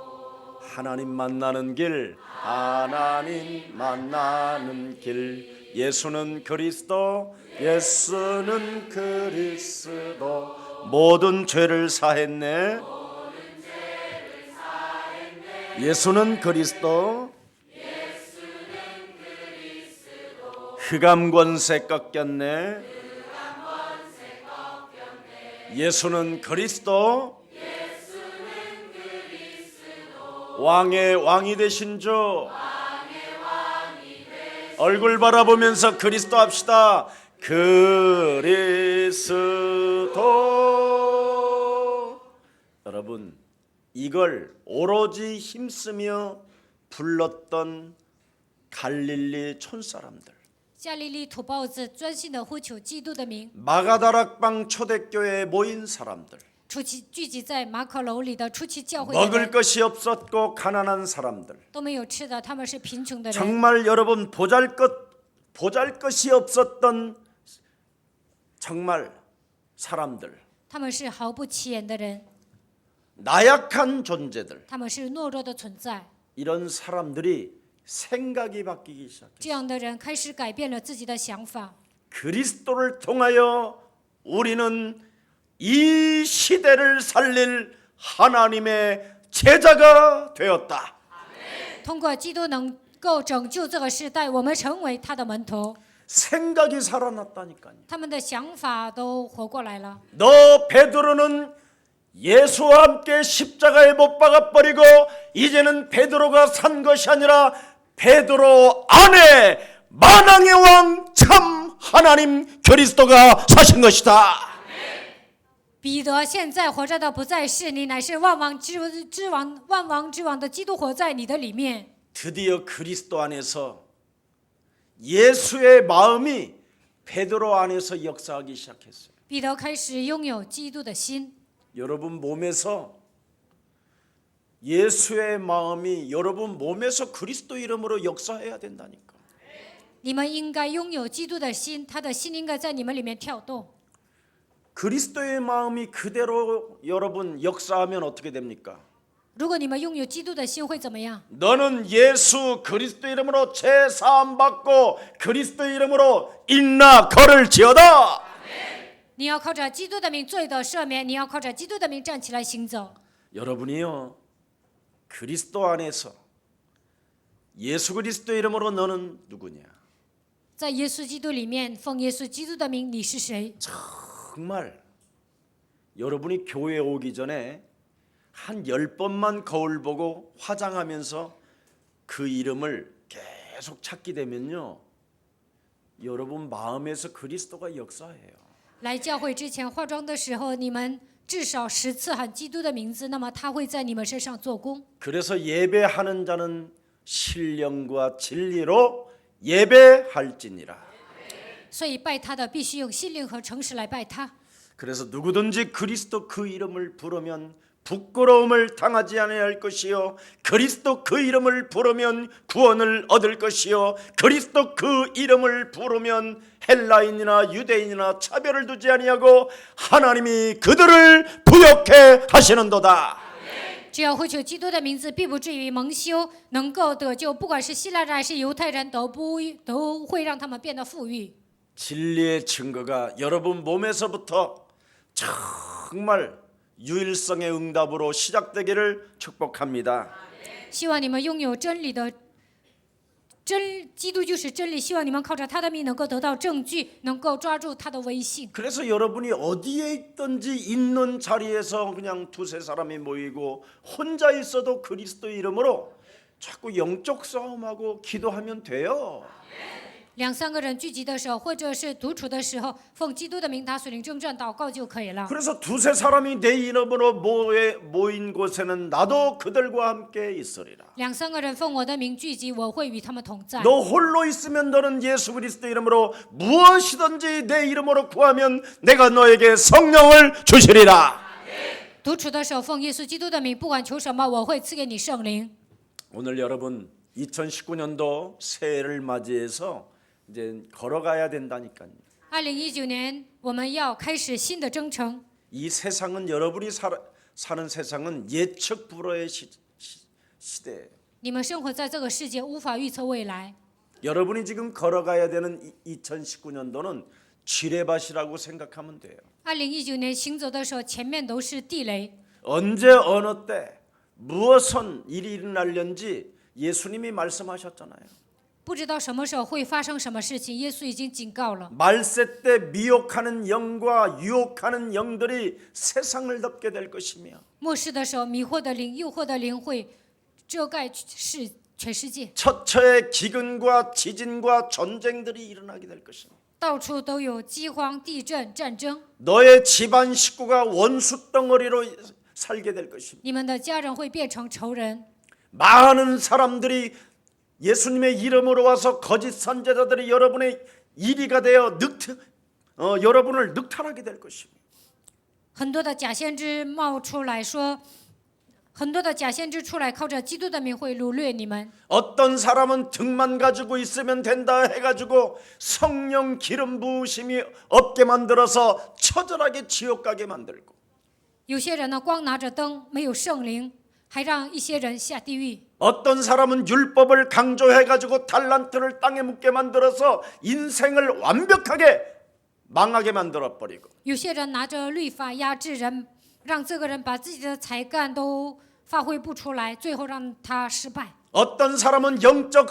하나님 만나는 길 하나님 만나는 길 예수는 그리스도 예수는 그리스도 모든 죄를 사했네 예수는 그리스도 흑암 권세 꺾였네 예수는 그리스도 왕의 왕이 되신 주 얼굴 바라보면서 그리스도 합시다. 그리스도 여러분 이걸 오로지 힘쓰며 불렀던 갈릴리 촌사람들 加利利土包子专心的呼求基督的名， 마가다락방 초대교회에 모인 사람들 聚集在马可楼里的初期教会的 먹을 人 것이 없었고 가난한 사람들 都没有吃的，他们是贫穷的人， 정말 여러분 보잘것이 없었던 정말 사람들 他们是毫不起眼的人， 나약한 존재들 他们是懦弱的存在。 이런 사람들이 생각이 바뀌기 시작했어요. 这样的人开始改变了自己的想法。 그리스도를 통하여 우리는 이 시대를 살릴 하나님의 제자가 되었다. 通过基督能够拯救这个时代，我们成为他的门徒， 생각이 살아났다니까요. 他们的想法都活过来了。 너 베드로는 예수와 함께 십자가에 못 박아버리고 이제는 베드로가 산 것이 아니라 베드로 안에 만왕의 왕 참 하나님 그리스도가 사신 것이다. 彼得现在活着的不再是你，乃是万王之王、万王之王的基督活在你的里面。 드디어 그리스도 안에서 예수의 마음이 베드로 안에서 역사하기 시작했어요. 彼得开始拥有基督的心， 여러분 몸에서 예수의 마음이 여러분 몸에서 그리스도 이름으로 역사해야 된다니까. 你们应该拥有基督的心，他的心应该在你们里面跳动。 그리스도의 마음이 그대로 여러분 역사하면 어떻게 됩니까? 如果你们拥有基督的心，会怎么样？ 너는 예수 그리스도 이름으로 죄사함 받고 그리스도 이름으로 일나 걸을지어다. 你要靠着基督的名罪得赦免，你要靠着基督的名站起来行走。 여러분이요 그리스도 안에서 예수 그리스도 이름으로 너는 누구냐? 在耶稣基督里面，奉耶稣基督的名，你是谁？ 정말 여러분이 교회 오기 전에 한 10번만 거울 보고 화장하면서 그 이름을 계속 찾게 되면요 여러분 마음에서 그리스도가 역사해요. 来教会之前化妆的时候，你们至少10次喊基督的名字，那么他会在你们身上做工。 그래서 예배하는 자는 신령과 진리로 예배할지니라. 所以拜他的必须用心灵和诚实来拜他。 그래서 누구든지 그리스도 그 이름을 부르면 부끄러움을 당하지 아니할 것이요 그리스도 그 이름을 부르면 구원을 얻을 것이요 그리스도 그 이름을 부르면 헬라인이나 유대인이나 차별을 두지 아니하고 하나님이 그들을 부욕해 하시는도다. 只要呼求基督的名字，必不至于蒙羞，能够得救。不管是希腊人还是犹太人，都会让他们变得富裕。 진리의 증거가 여러분 몸에서부터 정말 유일성의 응답으로 시작되기를 축복합니다. 希望你们拥有真理的基督就是真理，希望你们靠着他的名能够得到证据，能够抓住他的威信。 그래서 여러분이 어디에 있든지 있는 자리에서 그냥 두세 사람이 모이고 혼자 있어도 그리스도 이름으로 자꾸 영적 싸움하고 기도하면 돼요. 2、3个人聚集的时候，或者是独处的时候，奉基督的名打属灵征战，祷告就可以了。 그래서 두세 사람이 내 이름으로 모인 곳에는 나도 그들과 함께 있으리라. 2、3个人奉我的名聚集，我会与他们同在。 너 홀로 있으면 너는 예수 그리스도 이름으로 무엇이든지 내 이름으로 구하면 내가 너에게 성령을 주시리라. 独处的时候，奉耶稣基督的名，不管求什么，我会赐给你圣灵。 오늘 여러분 2019년도 새해를 맞이해서 이제 걸어가야 된다니까요. 2019年，我们要开始新的征程。 이 세상은 여러분이 사는 세상은 예측 불허의 시대예요. 你们生活在这个世界，无法预测未来。 여러분이 지금 걸어가야 되는 2019년도는 지뢰밭이라고 생각하면 돼요. 2019年行走的时候，前面都是地雷。 언제 어느 때 무엇은 일이 일어날는지 예수님이 말씀하셨잖아요. 不知道什么时候会发生什么事情，耶稣已经警告了。 말세 때 미혹하는 영과 유혹하는 영들이 세상을 덮게 될 것이며 末世的时候，迷惑的灵、诱惑的灵会遮盖全世界， 처처의 기근과 지진과 전쟁들이 일어나게 될 것이며 到处都有饥荒、地震、战争。 너의 집안 식구가 원수 덩어리로 살게 될 것이며 你们的家人会变成仇人， 많은 사람들이 예수님의 이름으로 와서 거짓 선지자들이 여러분의 이리가 되어 여러분을 늑탈하게 될 것입니다. 很多的假先知冒出来说，很多的假先知出来，靠着基督的名会掳掠你们。 어떤 사람은 등만 가지고 있으면 된다 해가지고 성령 기름 부으심이 없게 만들어서 처절하게 지옥 가게 만들고 有些人呢，光拿着灯，没有圣灵，还让一些人下地狱。 어떤 사람은 율법을 강조해가지고 달란트를 땅에 묻게 만들어서 인생을 완벽하게 망하게 만들어버리고 有些人拿着律法压制人，让这个人把自己的才干都发挥不出来，最后让他失败。 어떤 사람은 영적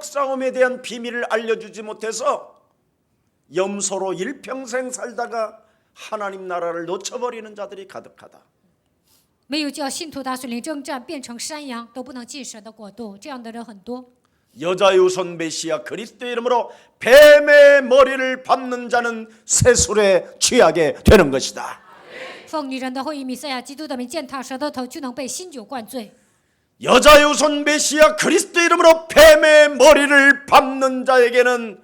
싸움에 대한 비밀을 알려주지 못해서 염소로 일평생 살다가 하나님 나라를 놓쳐버리는 자들이 가득하다. 没有叫信徒打属灵征战，变成山羊都不能进神的国度，这样的人很多。 여자유손 메시아 그리스도 이름으로 뱀의 머리를 밟는 자는 세술에 취하게 되는 것이다. 奉女人的后裔弥赛亚基督的名，践踏蛇的头，就能被新酒灌醉。 여자유손 메시아 그리스도 이름으로 뱀의 머리를 밟는 자에게는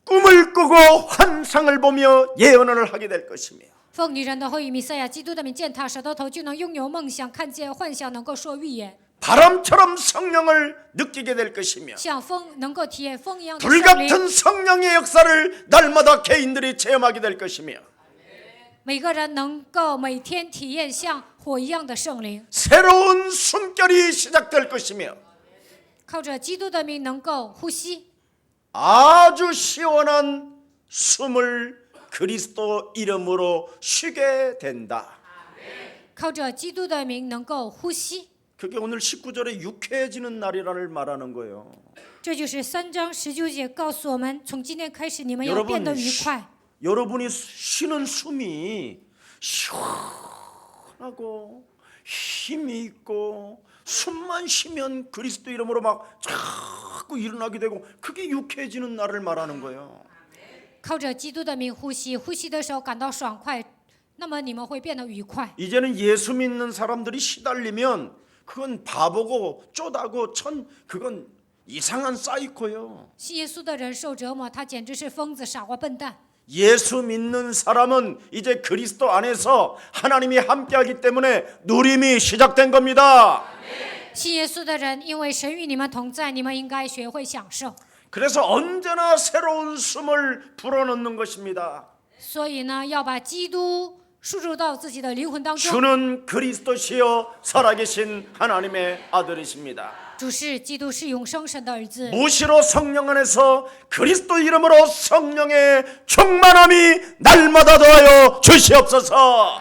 꿈을 꾸고 환상을 보며 예언을 하게 될 것이며 奉女人的后裔弥赛亚基督的名，践踏蛇的头，就能拥有梦想，看见幻想，能够说预言， 바람처럼 성령을 느끼게 될 것이며 像风能够体验风一样的圣灵。 불같은 성령의 역사를 날마다 개인들이 체험하게 될 것이며 每个人能够每天体验像火一样的圣灵， 새로운 숨결이 시작될 것이며 靠着基督的名能够呼吸， 아주 시원한 숨을 그리스도 이름으로 쉬게 된다. 靠着基督的名能够呼吸。 그게 오늘 19절에 유쾌해지는 날이라를 말하는 거예요. 这就是3章19节告诉我们，从今天开始，你们要变得愉快。 여러분이 쉬는 숨이 시원하고 힘이 있고 숨만 쉬면 그리스도 이름으로 막 자꾸 일어나게 되고 그게 유쾌해지는 날을 말하는 거예요. 靠着基督的名呼吸，呼吸的时候感到爽快，那么你们会变得愉快。 이제는 예수 믿는 사람들이 시달리면 그건 바보고 쪼다고 그건 이상한 사이코예요. 信耶稣的人受折磨，他简直是疯子、傻瓜、笨蛋。 예수 믿는 사람은 이제 그리스도 안에서 하나님이 함께하기 때문에 누림이 시작된 겁니다. 信耶稣的人，因为神与你们同在，你们应该学会享受。 그래서 언제나 새로운 숨을 불어넣는 것입니다. 所以呢，要把基督输入到自己的灵魂当中。 주는 그리스도시요 살아계신 하나님의 아들이십니다. 主是基督，是永生神的儿子。 무시로 성령 안에서 그리스도 이름으로 성령의 충만함이 날마다 더하여 주시옵소서.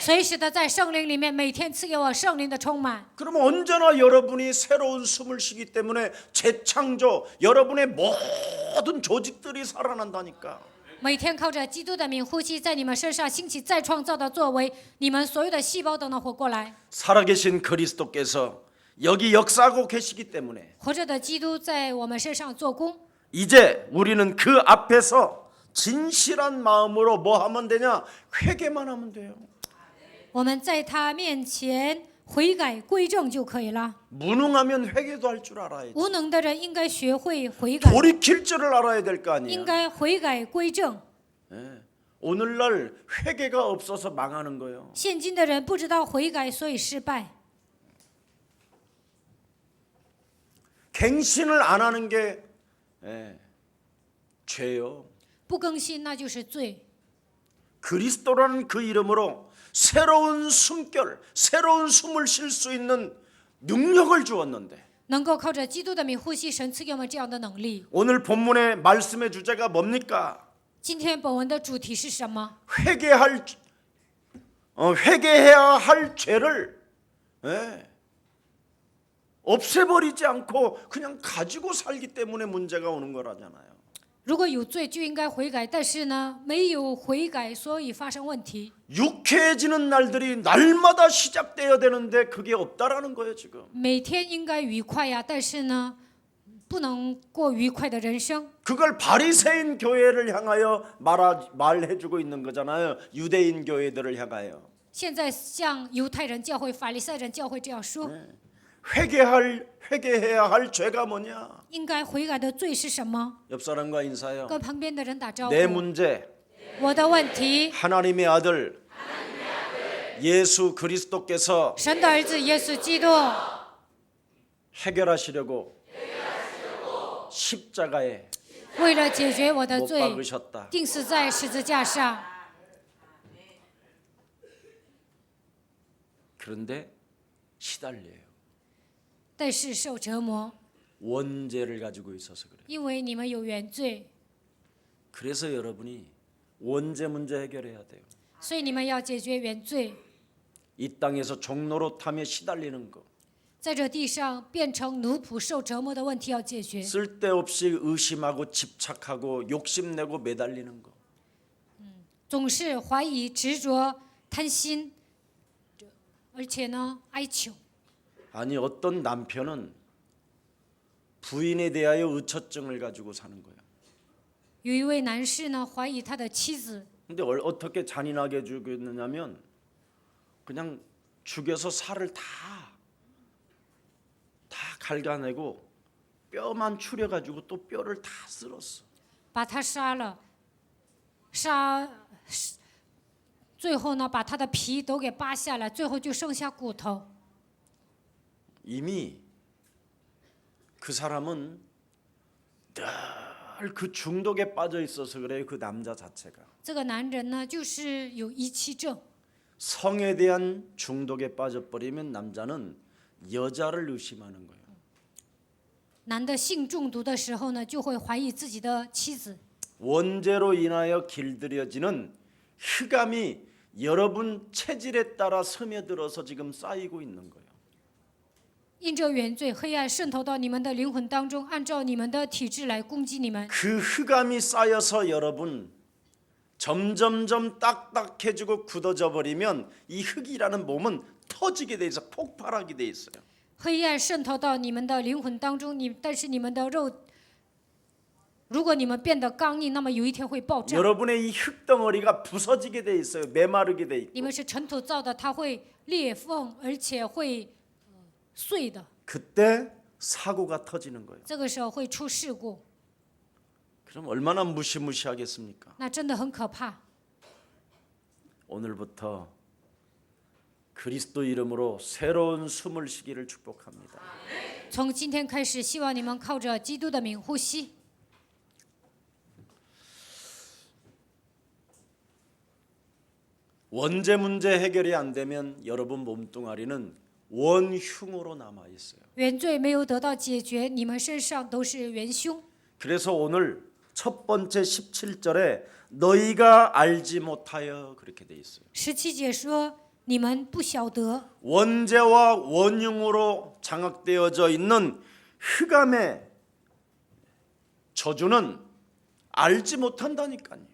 随时的在圣灵里面，每天赐给我圣灵的充满。 그러면 언제나 여러분이 새로운 숨을 쉬기 때문에 재창조, 여러분의 모든 조직들이 살아난다니까. 每天靠着基督的名呼吸，在你们身上兴起再创造的作为，你们所有的细胞都能活过来。 살아계신 그리스도께서 여기 역사하고 계시기 때문에 活着的基督在我们身上做工， 이제 우리는 그 앞에서 진실한 마음으로 뭐 하면 되냐? 회개만 하면 돼요. 我们在他面前悔改归正就可以了。 무능하면 회개도 할 줄 알아야지. 无能的人应该学会悔改， 돌이킬 줄을 알아야 될 거 应 아니에요. 该悔改归正。 예. 오늘날 회개가 없어서 망하는 거예요. 现今的人不知道悔改，所以失败。 갱신을 안 하는 게 죄요. 不更新那就是罪。 그리스도라는 그 이름으로 새로운 숨결, 새로운 숨을 쉴 수 있는 능력을 주었는데 能够靠着基督的名呼吸，神赐给我们这样的能力。 오늘 본문의 말씀의 주제가 뭡니까? 今天本文的主题是什么？ 회개해야 할 죄를 없애버리지 않고 그냥 가지고 살기 때문에 문제가 오는 거라잖아요. 如果有罪就应该悔改，但是呢，没有悔改，所以发生问题。 유쾌해지는 날들이 날마다 시작돼야 되는데 그게 없다라는 거예요 지금. 每天应该愉快呀，但是呢，不能过愉快的人生。 그걸 바리새인 교회를 향하여 말해주고 있는 거잖아요. 유대인 교회들을 향하여. 现在像犹太人教会、法利赛人教会这样说， 회개해야 할 죄가 뭐냐? 应该悔改的罪是什么？ 옆 사람과 인사해요. 跟旁边的人打招 내 呼。 문제, 我的问题， 하나님의 아들 예수 그리스도께서 神的儿子耶稣基督 해결하시려고 십자가에 为了解决我的 못 罪， 박으셨다. 钉死在十字架上。 그런데 시달려요. 但是受折磨， 원죄를 가지고 있어서 그래요. 因为你们有原罪， 그래서 여러분이 원죄 문제 해결해야 돼요. 所以你们要解决原罪。 이 땅에서 종로로 타며 시달리는 거, 在这地上变成奴仆受折磨的问题要解决， 쓸데없이 의심하고 집착하고 욕심내고 매달리는 거, 总是怀疑、执着、贪心，而且呢哀求。 아니 어떤 남편은 부인에 대하여 의처증을 가지고 사는 거예요. 有一位男士呢怀疑他的妻子， 근데 어떻게 잔인하게 죽였느냐면 그냥 죽여서 살을 다 갈가내고 뼈만 추려가지고 또 뼈를 다 쓸었어. 把他杀了，最后呢把他的皮都给扒下来，最后就剩下骨头。 이미 그 사람은 늘 그 중독에 빠져 있어서 그래요. 그 남자 자체가 这个男人呢就是有遗弃症， 성에 대한 중독에 빠져버리면 남자는 여자를 의심하는 거예요. 男的性中毒的时候呢就会怀疑自己的妻子。 원죄로 인하여 길들여지는 흑암이 여러분 체질에 따라 스며들어서 지금 쌓이고 있는 거예요. 因着原罪，黑暗渗透到你们的灵魂当中，按照你们的体质来攻击你们。 그 흑암이 쌓여서 여러분 점점점 딱딱해지고 굳어져 버리면 이 흑이라는 몸은 터지게 돼 있어, 폭발하게 돼 있어요. 黑暗渗透到你们的灵魂当中，但是你们的肉，如果你们变得刚硬，那么有一天会爆炸。 여러분의 이 흙덩어리가 부서지게 돼 있어요. 메마르게 돼 있고. 你们是尘土造的，它会裂缝，而且会碎的。 그때 사고가 터지는 거예요. 这个时候会出事故， 그럼 얼마나 무시무시하겠습니까? 那真的很可怕。 오늘부터 그리스도 이름으로 새로운 숨을 쉬기를 축복합니다. 从今天开始，希望你们靠着基督的名呼吸。 원죄 문제 해결이 안 되면 여러분 몸뚱아리는 원흉으로 남아 있어요. 原罪没有得到解决，你们身上都是元凶。 그래서 오늘 첫 번째 17절에 너희가 알지 못하여 그렇게 돼 있어요. 17节说你们不晓得， 원죄와 원흉으로 장악되어져 있는 흑암의 저주는 알지 못한다니까요.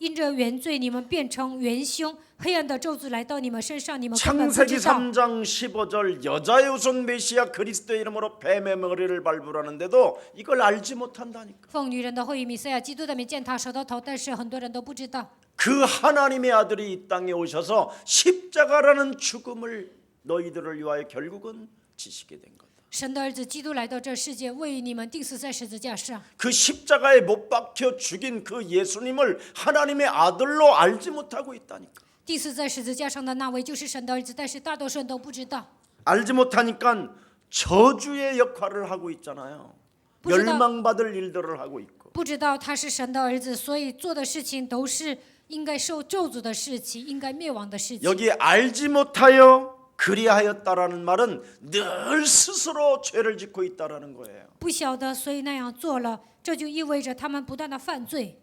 因着原罪，你们变成元凶，黑暗的咒诅来到你们身上，你们根本不 창세기 知道。 3장 15절 여자의 후손 메시아 그리스도의 이름으로 뱀의 머리를 밟으라는데도 이걸 알지 못한다니까. 奉女人的后裔弥赛亚基督的名践踏蛇的头，但是很多人都不知道。 그 하나님의 아들이 이 땅에 오셔서 십자가라는 죽음을 너희들을 위하여 결국은 지시게 된 거다. 神的儿子基督来到这世界，为你们钉死在十字架上。 그 십자가에 못 박혀 죽인 그 예수님을 하나님의 아들로 알지 못하고 있다니까. 钉死在十字架上的那位就是神的儿子，但是大多数人都不知道。 알지 못하니까 저주의 역할을 하고 있잖아요. 멸망받을 일들을 하고 있고. 不知道他是神的儿子，所以做的事情都是应该受咒诅的事情，应该灭亡的事情。 여기 알지 못하여 그리하였다라는 말은 늘 스스로 죄를 짓고 있다라는 거예요. 不晓得，所以那样做了，这就意味着他们不断的犯罪。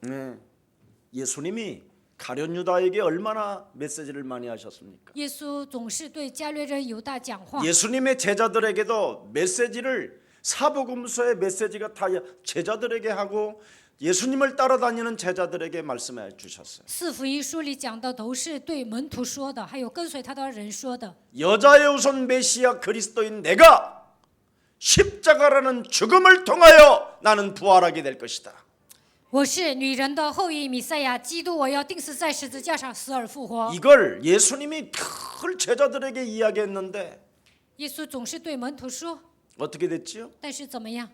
네. 예수님이 가룟 유다에게 얼마나 메시지를 많이 하셨습니까? 耶稣总是对加略人犹大讲话， 예수님의 제자들에게도 메시지를 사복음서의 메시지가 다 제자들에게 하고 예수님을 따라다니는 제자들에게 말씀해 주셨어요. 四福音书里讲的都是对门徒说的，还有跟随他的人说的。 여자의 후손 메시아 그리스도인 내가 십자가라는 죽음을 통하여 나는 부활하게 될 것이다. 我是女人的后裔弥赛亚基督，我要钉死在十字架上，死而复活。 이걸 예수님이 늘 제자들에게 이야기했는데 耶稣总是对门徒说， 어떻게 됐지요? 但是怎么样？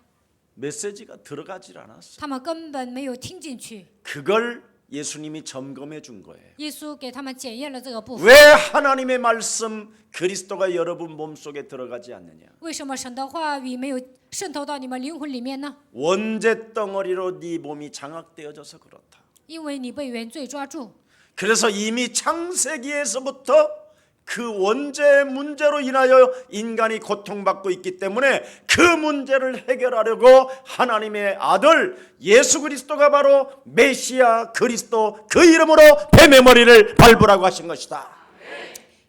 메시지가 들어가질 않았어. 他们根本没有听进去。 그걸 예수님이 점검해 준 거예요. 耶稣给他们检验了这个部分。 왜 하나님의 말씀 그리스도가 여러분 몸속에 들어가지 않느냐? 为什么神的话语没有渗透到你们灵魂里面呢？ 원죄 덩어리로 네 몸이 장악되어져서 그렇다. 因为你被原罪抓住。 그래서 이미 창세기에서부터 그 원죄 문제로 인하여 인간이 고통받고 있기 때문에 그 문제를 해결하려고 하나님의 아들 예수 그리스도가 바로 메시아 그리스도 그 이름으로 뱀의 머리를 밟으라고 하신 것이다.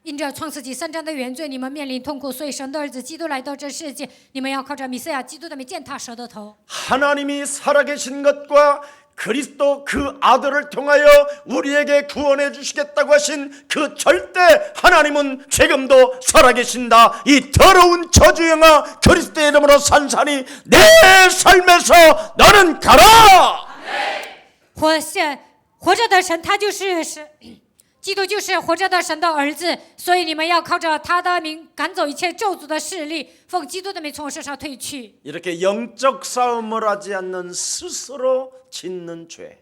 因着创世纪3章的原罪，你们面临痛苦，所以神的儿子基督来到这世界，你们要靠着弥赛亚基督的名践踏蛇的头。 하나님이 살아계신 것과 그리스도 그 아들을 통하여 우리에게 구원해 주시겠다고 하신 그 절대 하나님은 지금도 살아계신다. 이 더러운 저주영아 그리스도의 이름으로 산산히 내 삶에서 너는 가라. 活着的神，他就是神，基督就是活着的神的儿子，所以你们要靠着他的名赶走一切咒诅的势力，奉基督的名从我身上退去。 이렇게 영적 싸움을 하지 않는 스스로 짓는 죄.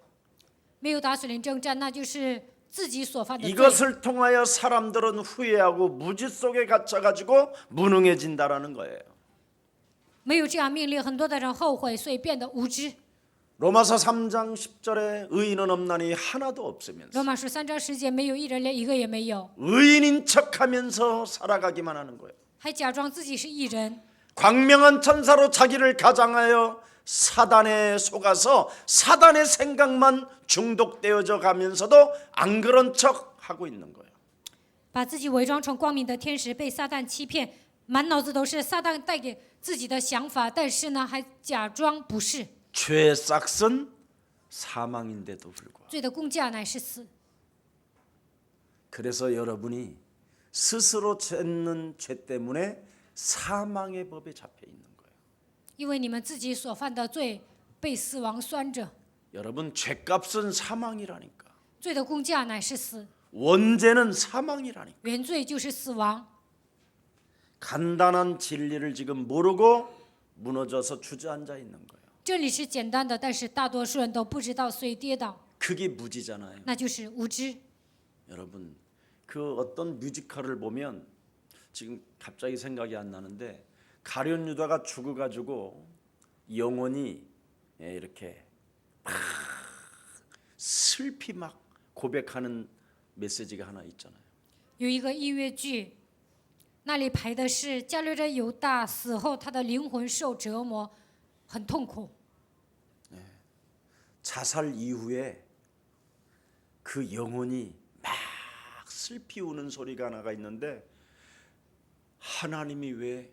没有打属灵征战，那就是自己所犯的罪。 이것을 통하여 사람들은 후회하고 무지 속에 갇혀가지고 무능해진다라는 거예요. 没有这样命令，很多的人后悔，所以变得无知。 로마서 3장 10절에 의인은 없나니 하나도 없으면서 罗马书3章10节，没有一人，连一个也没有， 의인인 척하면서 살아가기만 하는 거예요. 还假装自己是义人。 광명한 천사로 자기를 가장하여 사단에 속아서 사단의 생각만 중독되어져 가면서도 안 그런 척 하고 있는 거예요. 把自己伪装成光明的天使，被撒旦欺骗，满脑子都是撒旦带给自己的想法，但是呢，还假装不是。 죄의 싹은 사망인데도 불구하고. 罪的工价乃是死。 그래서 여러분이 스스로 짓는 죄 때문에 사망의 법에 잡혀 있는 거예요. 因为你们自己所犯的罪被死亡拴着， 여러분 죄값은 사망이라니까. 罪的工价乃是死， 원죄는 사망이라니까. 原罪就是死亡。 간단한 진리를 지금 모르고 무너져서 주저앉아 있는 거예요. 这里是简单的，但是大多数人都不知道，所以跌倒， 그게 무지잖아요. 那就是无知。 여러분 그 어떤 뮤지컬을 보면 지금 갑자기 생각이 안 나는데 가룟 유다가 죽어가지고 영혼이 이렇게 막 슬피 막 고백하는 메시지가 하나 있잖아요. 有一个音乐剧，那里排的是加略人犹大死后，他的灵魂受折磨，很痛苦。 자살 이후에 그 영혼이 막 슬피 우는 소리가 나가 있는데 하나님이 왜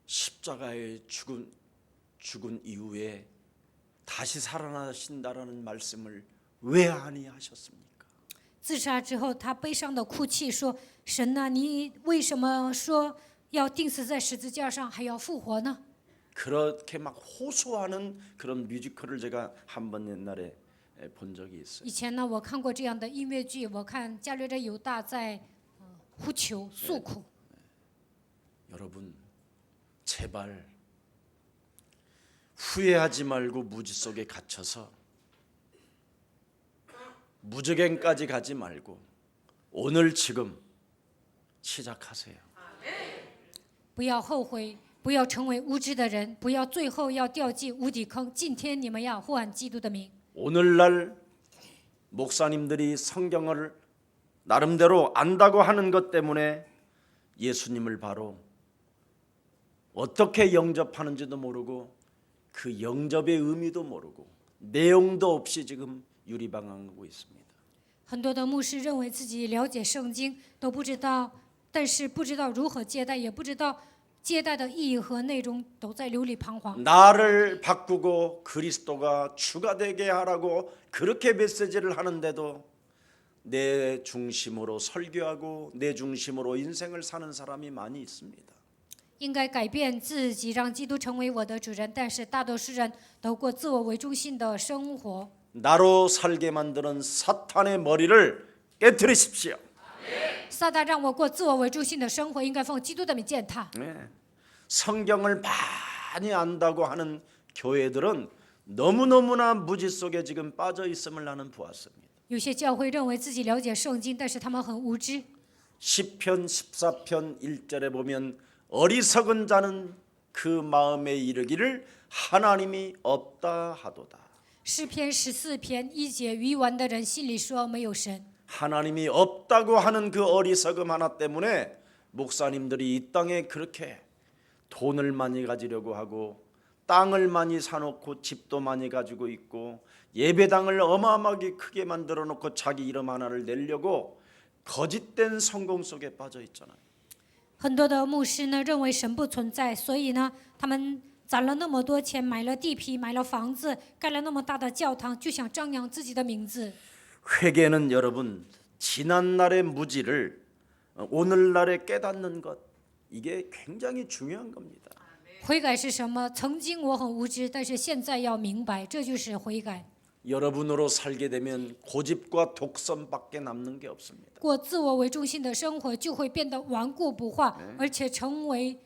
십자가에 죽은 이후에 다시 살아나신다라는 말씀을 왜 아니하셨습니까? 自杀之后，他悲伤的哭泣说：“神呐、你为什么说要钉死在十字架上，还要复活呢？” 그렇게 막 호소하는 그런 뮤지컬을 제가 한번 옛날에 본 적이 있어요. 以前呢，我看过这样的音乐剧，我看加略人犹大在呼求诉苦。 여러분 제발 후회하지 말고 무지 속에 갇혀서 무적행까지 가지 말고 오늘 지금 시작하세요. 不要后悔，不要成为无知的人，不要最后要掉进无底坑。今天你们要呼喊基督的名。 오늘날 목사님들이 성경을 나름대로 안다고 하는 것 때문에 예수님을 바로 어떻게 영접하는지도 모르고 그 영접의 의미도 모르고 내용도 없이 지금 유리방황하고 있습니다. 很多的牧师认为自己了解圣经，都不知道，但是不知道如何接待，也不知道接待的意义和内容，都在流离彷徨。 나를 바꾸고 그리스도가 주가 되게 하라고 그렇게 메시지를 하는데도 내 중심으로 설교하고 내 중심으로 인생을 사는 사람이 많이 있습니다. 应该改变自己，让基督成为我的主人，但是大多数人都过自我为中心的生活。 나로 살게 만드는 사탄의 머리를 깨트리십시오. 撒旦让我过自我为中心的生活，应该奉基督的名践踏。 네. 성경을 많이 안다고 하는 교회들은 너무너무나 무지 속에 지금 빠져 있음을 나는 보았습니다. 有些教会认为自己了解圣经，但是他们很无知。 시편 14편 1절에 보면 어리석은 자는 그 마음에 이르기를 하나님이 없다 하도다. 诗篇14篇1节，愚顽的人心里说没有神。 하나님이 없다고 하는 그 어리석음 하나 때문에 목사님들이 이 땅에 그렇게 돈을 많이 가지려고 하고 땅을 많이 사놓고 집도 많이 가지고 있고 예배당을 어마어마하게 크게 만들어 놓고 자기 이름 하나를 내려고 거짓된 성공 속에 빠져 있잖아요. 很多的牧师呢认为神不存在，所以呢，他们攒了那么多钱，买了地皮，买了房子，盖了那么大的教堂，就想张扬自己的名字。 회개는 여러분 지난날의 무지를 오늘날에 깨닫는 것 이게 굉장히 중요한 겁니다. 悔改是什么？曾经我很无知，但是现在要明白，这就是悔改。 여러분으로 살게 되면 고집과 독선밖에 남는 게 없습니다. 过自我为中心的生活，就会变得顽固不化，而且成为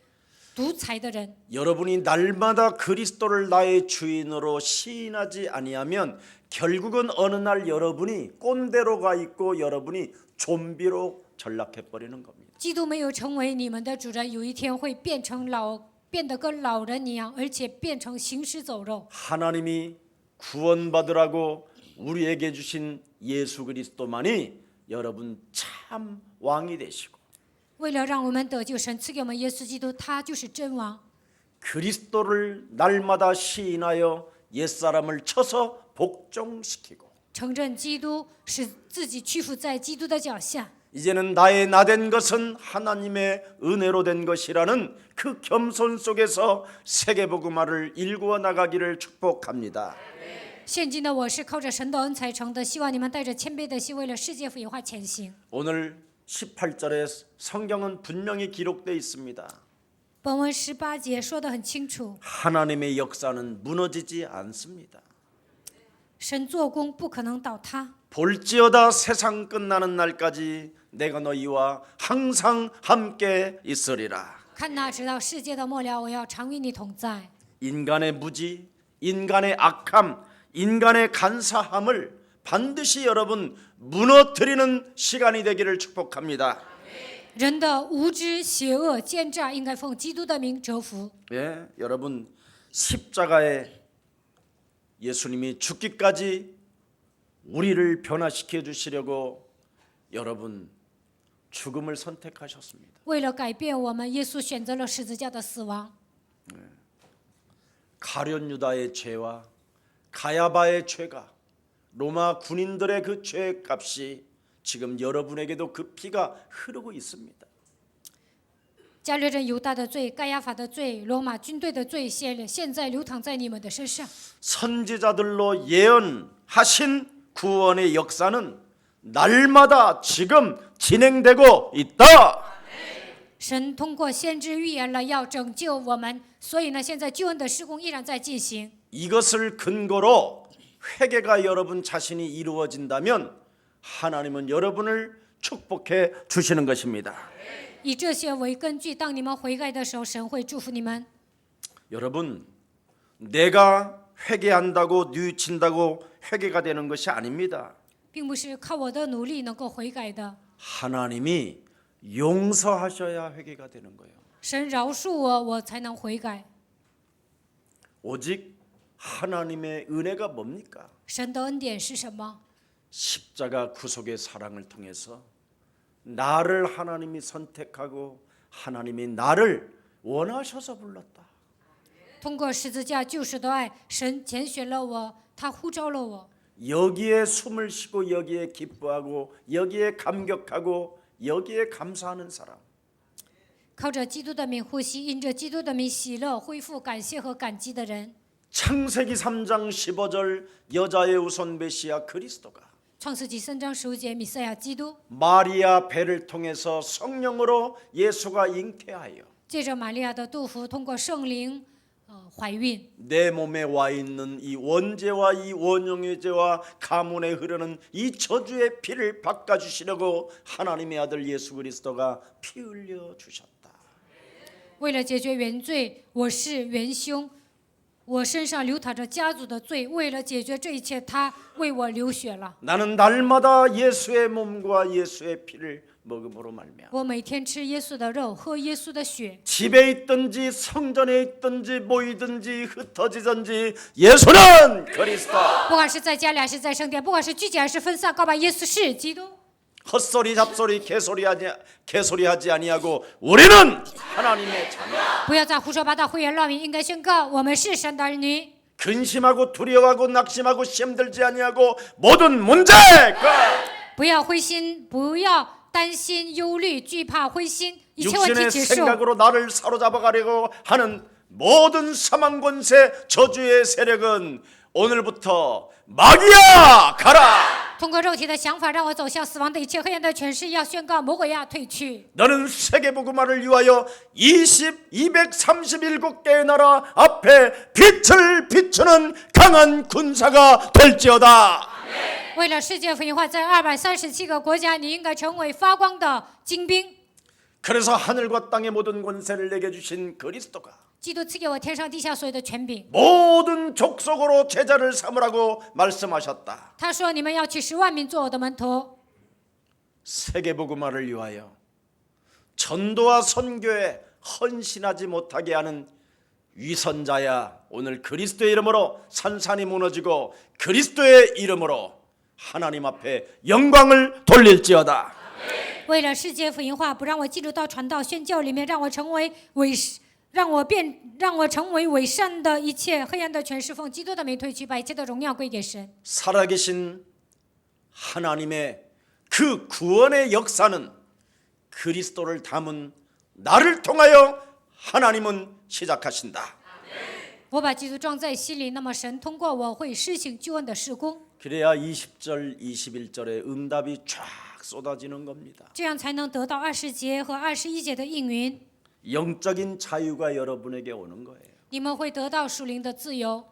独裁的人。 여러분이 날마다 그리스도를 나의 주인으로 시인하지 아니하면 결국은 어느 날 여러분이 꼰대로 가 있고 여러분이 좀비로 전락해 버리는 겁니다. 基督没有成为你们的主人，有一天会变得跟老人一样，而且变成行尸走肉。 하나님이 구원받으라고 우리에게 주신 예수 그리스도만이 여러분 참 왕이 되시고 为了让我们得救，神赐给我们耶稣基督，他就是真王。 그리스도를 날마다 시인하여 옛사람을 쳐서 복종시키고 承认基督，使自己屈服在基督的脚下。 이제는 나의 나된 것은 하나님의 은혜로 된 것이라는 그 겸손 속에서 세계복음화를 일구어 나가기를 축복합니다. 现今的我是靠着神的恩才成的，希望你们带着谦卑的心，为了世界福音化前行。 오늘 18절에 성경은 분명히 기록되어 있습니다. 本文18节说得很清楚， 하나님의 역사는 무너지지 않습니다. 神做工不可能倒塌。 볼지어다 세상 끝나는 날까지 내가 너희와 항상 함께 있으리라. 看哪，直到世界的末了，我要常与你同在。 인간의 무지, 인간의 악함, 인간의 간사함을 반드시 여러분 무너뜨리는 시간이 되기를 축복합니다. 人的无知、邪恶、奸诈，应该奉基督的名折服。 예, 여러분 십자가에 예수님이 죽기까지 우리를 변화시켜 주시려고 여러분 죽음을 선택하셨습니다. 为了改变我们，耶稣选择了十字架的死亡。 가룟 유다의 죄와 가야바의 죄가 로마 군인들의 그 죄의 값이 지금 여러분에게도 그 피가 흐르고 있습니다. 加略人犹大的罪、该亚法的罪、罗马军队的罪，现在流淌在你们的身上。 선지자들로 예언하신 구원의 역사는 날마다 지금 진행되고 있다. 神通过先知预言了要拯救我们，所以呢，现在救恩的施工依然在进行。 이것을 근거로 회개가 여러분 자신이 이루어진다면 하나님은 여러분을 축복해 주시는 것입니다. 以这些为根据，当你们悔改的时候，神会祝福你们。 여러분, 내가 회개한다고 뉘우친다고 회개가 되는 것이 아닙니다. 并不是靠我的努力能够悔改的， 하나님이 용서하셔야 회개가 되는 거예요. 神饶恕我，我才能悔改。 오직 하나님의 은혜가 뭡니까? 神的恩典是什么？ 십자가 구속의 사랑을 통해서 나를 하나님이 선택하고 하나님이 나를 원하셔서 불렀다. 通过十字架救赎的爱，神拣选了我，他呼召了我。 여기에 숨을 쉬고 여기에 기뻐하고 여기에 감격하고 여기에 감사하는 사람. 靠着基督的名呼吸，因着基督的名喜乐、恢复、感谢和感激的人。 창세기 3장 15절 여자의 우선 메시아 그리스도가 创世纪3章15节，弥赛亚基督 마리아 배를 통해서 성령으로 예수가 잉태하여 借着玛利亚的肚腹，通过圣灵怀孕。 내 몸에 와 있는 이 원죄와 이 원흉의 죄와 가문에 흐르는 이 저주의 피를 바꿔주시려고 하나님의 아들 예수 그리스도가 피 흘려 주셨다. 为了解决原罪，我是元凶，我身上流淌着家族的罪。为了解决这一切，他为我流血了。 나는 날마다 예수의 몸과 예수의 피를 먹음으로 말미암아 我每天吃耶稣的肉，喝耶稣的血。 집에 있든지 성전에 있든지 모이든지 흩어지든지 예수는 그리스도. 不管是在家里还是在圣殿，不管是聚集还是分散，告白耶稣是基督。 헛소리 잡소리 개소리하지 아니하고 우리는 하나님의 자녀. 不要再胡说八道、胡言乱语，应该宣告我们是神的儿女。 근심하고 두려워하고 낙심하고 시험들지 아니하고 모든 문제 끝. 不要灰心，不要担心、忧虑、惧怕、灰心，一切问题 육신의 结束。 생각으로 나를 사로잡아가려고 하는 모든 사망 권세 저주의 세력은 오늘부터 마귀야 가라. 通过肉体的想法让我走向死亡的一切黑暗的权势，要宣告魔鬼呀退去。 너는 세계복음화를 위하여 237개의 나라 앞에 빛을 비추는 강한 군사가 될지어다. 为了世界福音化，在237个国家，你应该成为发光的精兵。 그래서 하늘과 땅의 모든 권세를 내게 주신 그리스도가 基督赐给我天上地下所有的权柄。 모든 족속으로 제자를 삼으라고 말씀하셨다. 他说：“你们要去10万民做我的门徒。 세계복음화를 위하여 전도와 선교에 헌신하지 못하게 하는 위선자야, 오늘 그리스도의 이름으로 산산이 무너지고 그리스도의 이름으로 하나님 앞에 영광을 돌릴지어다. 为了世界福音化，不让我进入到传道宣教里面，让我成为伪善的一切黑暗的权势，奉基督的名退去，把一切的荣耀归给神。 살아계신 하나님의 그 구원의 역사는 그리스도를 담은 나를 통하여 하나님은 시작하신다. 我把基督装在心里，那么神通过我会施行救恩的事工， 그래야 20절, 21절의 응답이 쫙 쏟아지는 겁니다. 这样才能得到20节和21节的应允。 영적인 자유가 여러분에게 오는 거예요. 你们会得到属灵的自由。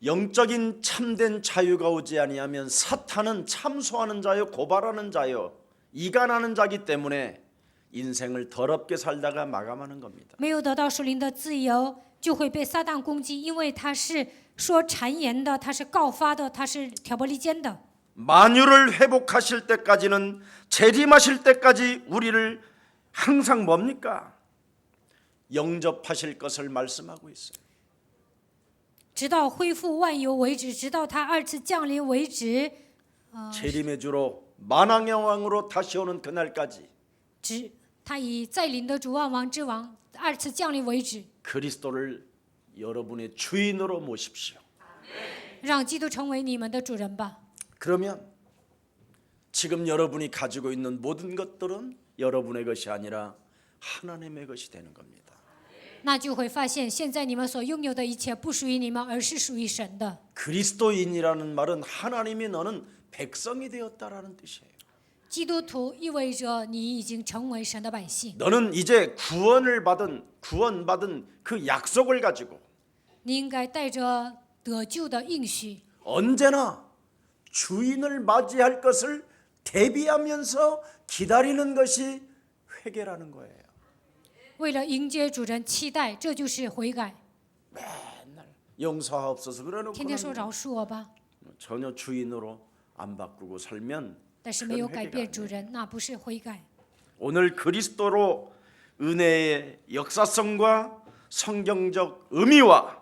영적인 참된 자유가 오지 아니하면 사탄은 참소하는 자요, 고발하는 자요, 이간하는 자기 때문에 인생을 더럽게 살다가 마감하는 겁니다. 没有得到属灵的自由，就会被撒旦攻击，因为他是说谗言的，他是告发的，他是挑拨离间的。 만유를 회복하실 때까지는 재림하실 때까지 우리를 항상 뭡니까? 영접하실 것을 말씀하고 있어요. 直到恢复万有为止，直到他2次降临为止。 재림의 주로 만왕의 왕으로 다시 오는 그날까지 直他以再临的主万王之王二次降临为止， 그리스도를 여러분의 주인으로 모십시오. 让基督成为你们的主人吧。 그러면 지금 여러분이 가지고 있는 모든 것들은 여러분의 것이 아니라 하나님의 것이 되는 겁니다. 那就会发现，现在你们所拥有的一切不属于你们，而是属于神的。 그리스도인이라는 말은 하나님이 너는 백성이 되었다라는 뜻이에요. 基督徒意味着你已经成为神的百姓， 너는 이제 구원받은 그 약속을 가지고 你应该带着得救的应许， 언제나 주인을 맞이할 것을 대비하면서 기다리는 것이 회개라는 거예요. 为了迎接主人期待，这就是悔改。 용서하옵소서 그러는 天天说饶恕我吧， 전혀 주인으로 안 바꾸고 살면 但是没有改变主人，那不是悔改。 오늘 그리스도로 은혜의 역사성과 성경적 의미와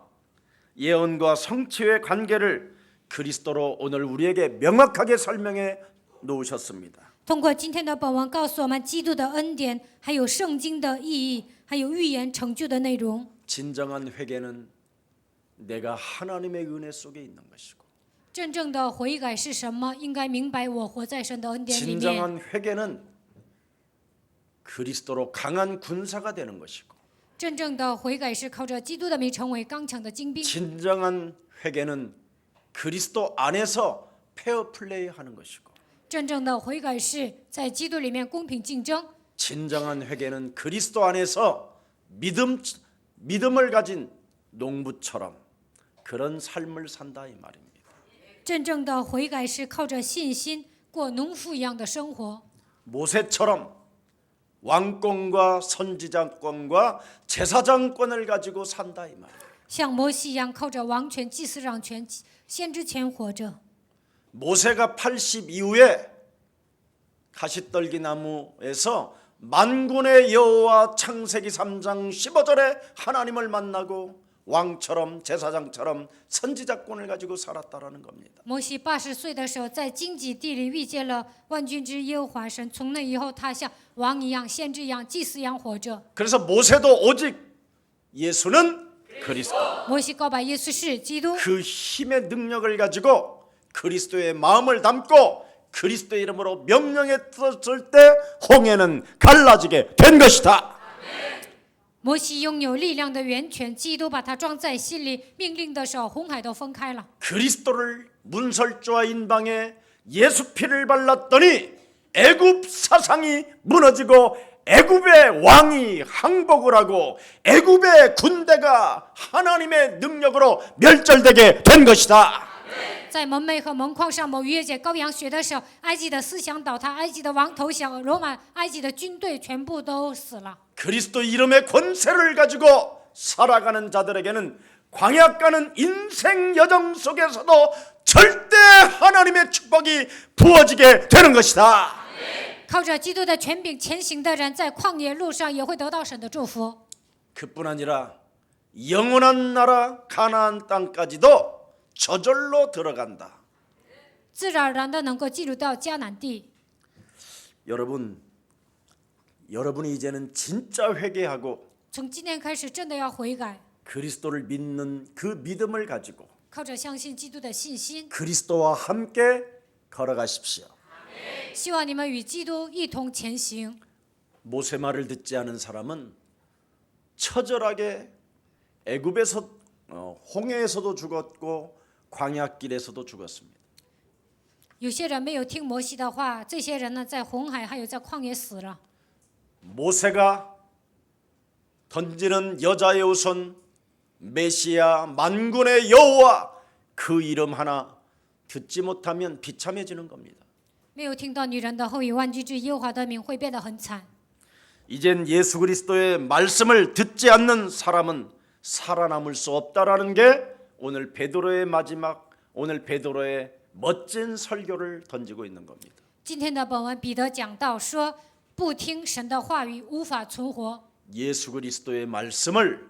예언과 성취의 관계를 그리스도로 오늘 우리에게 명확하게 설명해 놓으셨습니다. 通过今天的本文，告诉我们基督的恩典，还有圣经的意义，还有预言成就的内容。 진정한 회개는 내가 하나님의 은혜 속에 있는 것이고 真正的悔改是什么？应该明白我活在神的恩典里面。 진정한 회개는 그리스도로 강한 군사가 되는 것이고 真正的悔改是靠着基督的名成为刚强的精兵。 진정한 회개는 그리스도 안에서 페어플레이 하는 것이고 真正的悔改是在基督里面公平竞争。 진정한 회개는 그리스도 안에서 믿음을 가진 농부처럼 그런 삶을 산다 이 말입니다. 真正的悔改是靠着信心过农夫一样的生活， 모세처럼 왕권과 선지자권과 제사장권을 가지고 산다 이 말이에요. 像摩西一样靠着王权、祭司长权、先知权活着。 모세가 80 이후에 가시떨기 나무에서 만군의 여호와 창세기 3장 15절에 하나님을 만나고 왕처럼 제사장처럼 선지자권을 가지고 살았다라는 겁니다. 摩西80岁的时候，在荆棘地里遇见了万军之耶和华神。从那以后，他像王一样、先知一样、祭司一样活着。 그래서 모세도 오직 예수는 그리스도 摩西告白耶稣是基督， 그 힘의 능력을 가지고 그리스도의 마음을 담고 그리스도의 이름으로 명령했을 때 홍해는 갈라지게 된 것이다. 摩西拥有力量的源泉，基督把它装在心里，命令的时候，红海都分开了。 그리스도를 문설주와 인방에 예수 피를 발랐더니 애굽 사상이 무너지고 애굽의 왕이 항복을 하고 애굽의 군대가 하나님의 능력으로 멸절되게 된 것이다. 在蒙昧和蒙矿上某月节羔羊血的时候，埃及的思想倒塌，埃及的王投降，埃及的军队全部都死了。 그리스도 이름의 권세를 가지고 살아가는 자들에게는 광야 가는 인생 여정 속에서도 절대 하나님의 축복이 부어지게 되는 것이다. 靠着基督的权柄前行的人，在旷野路上也会得到神的祝福。 그뿐 아니라 영원한 나라 가나안 땅까지도 저절로 들어간다. 自然而然的能够进入到迦南地。 여러분이 이제는 진짜 회개하고 从今天开始，真的要悔改， 그리스도를 믿는 그 믿음을 가지고 靠着相信基督的信心， 그리스도와 함께 걸어가십시오. 希望你们与基督一同前行。 모세 말을 듣지 않은 사람은 처절하게 애굽에서 홍해에서도 죽었고 광야길에서도 죽었습니다. 有些人没有听摩西的话，这些人呢，在红海还有在旷野死了。 모세가 던지는 여자의 우선 메시아 만군의 여호와 그 이름 하나 듣지 못하면 비참해지는 겁니다. 没有听到女人的后裔万军之耶和华的名，会变得很惨。 이젠 예수 그리스도의 말씀을 듣지 않는 사람은 살아남을 수 없다라는 게 오늘 베드로의 멋진 설교를 던지고 있는 겁니다. 今天的本文，彼得讲到说，不听神的话语，无法存活。 예수 그리스도의 말씀을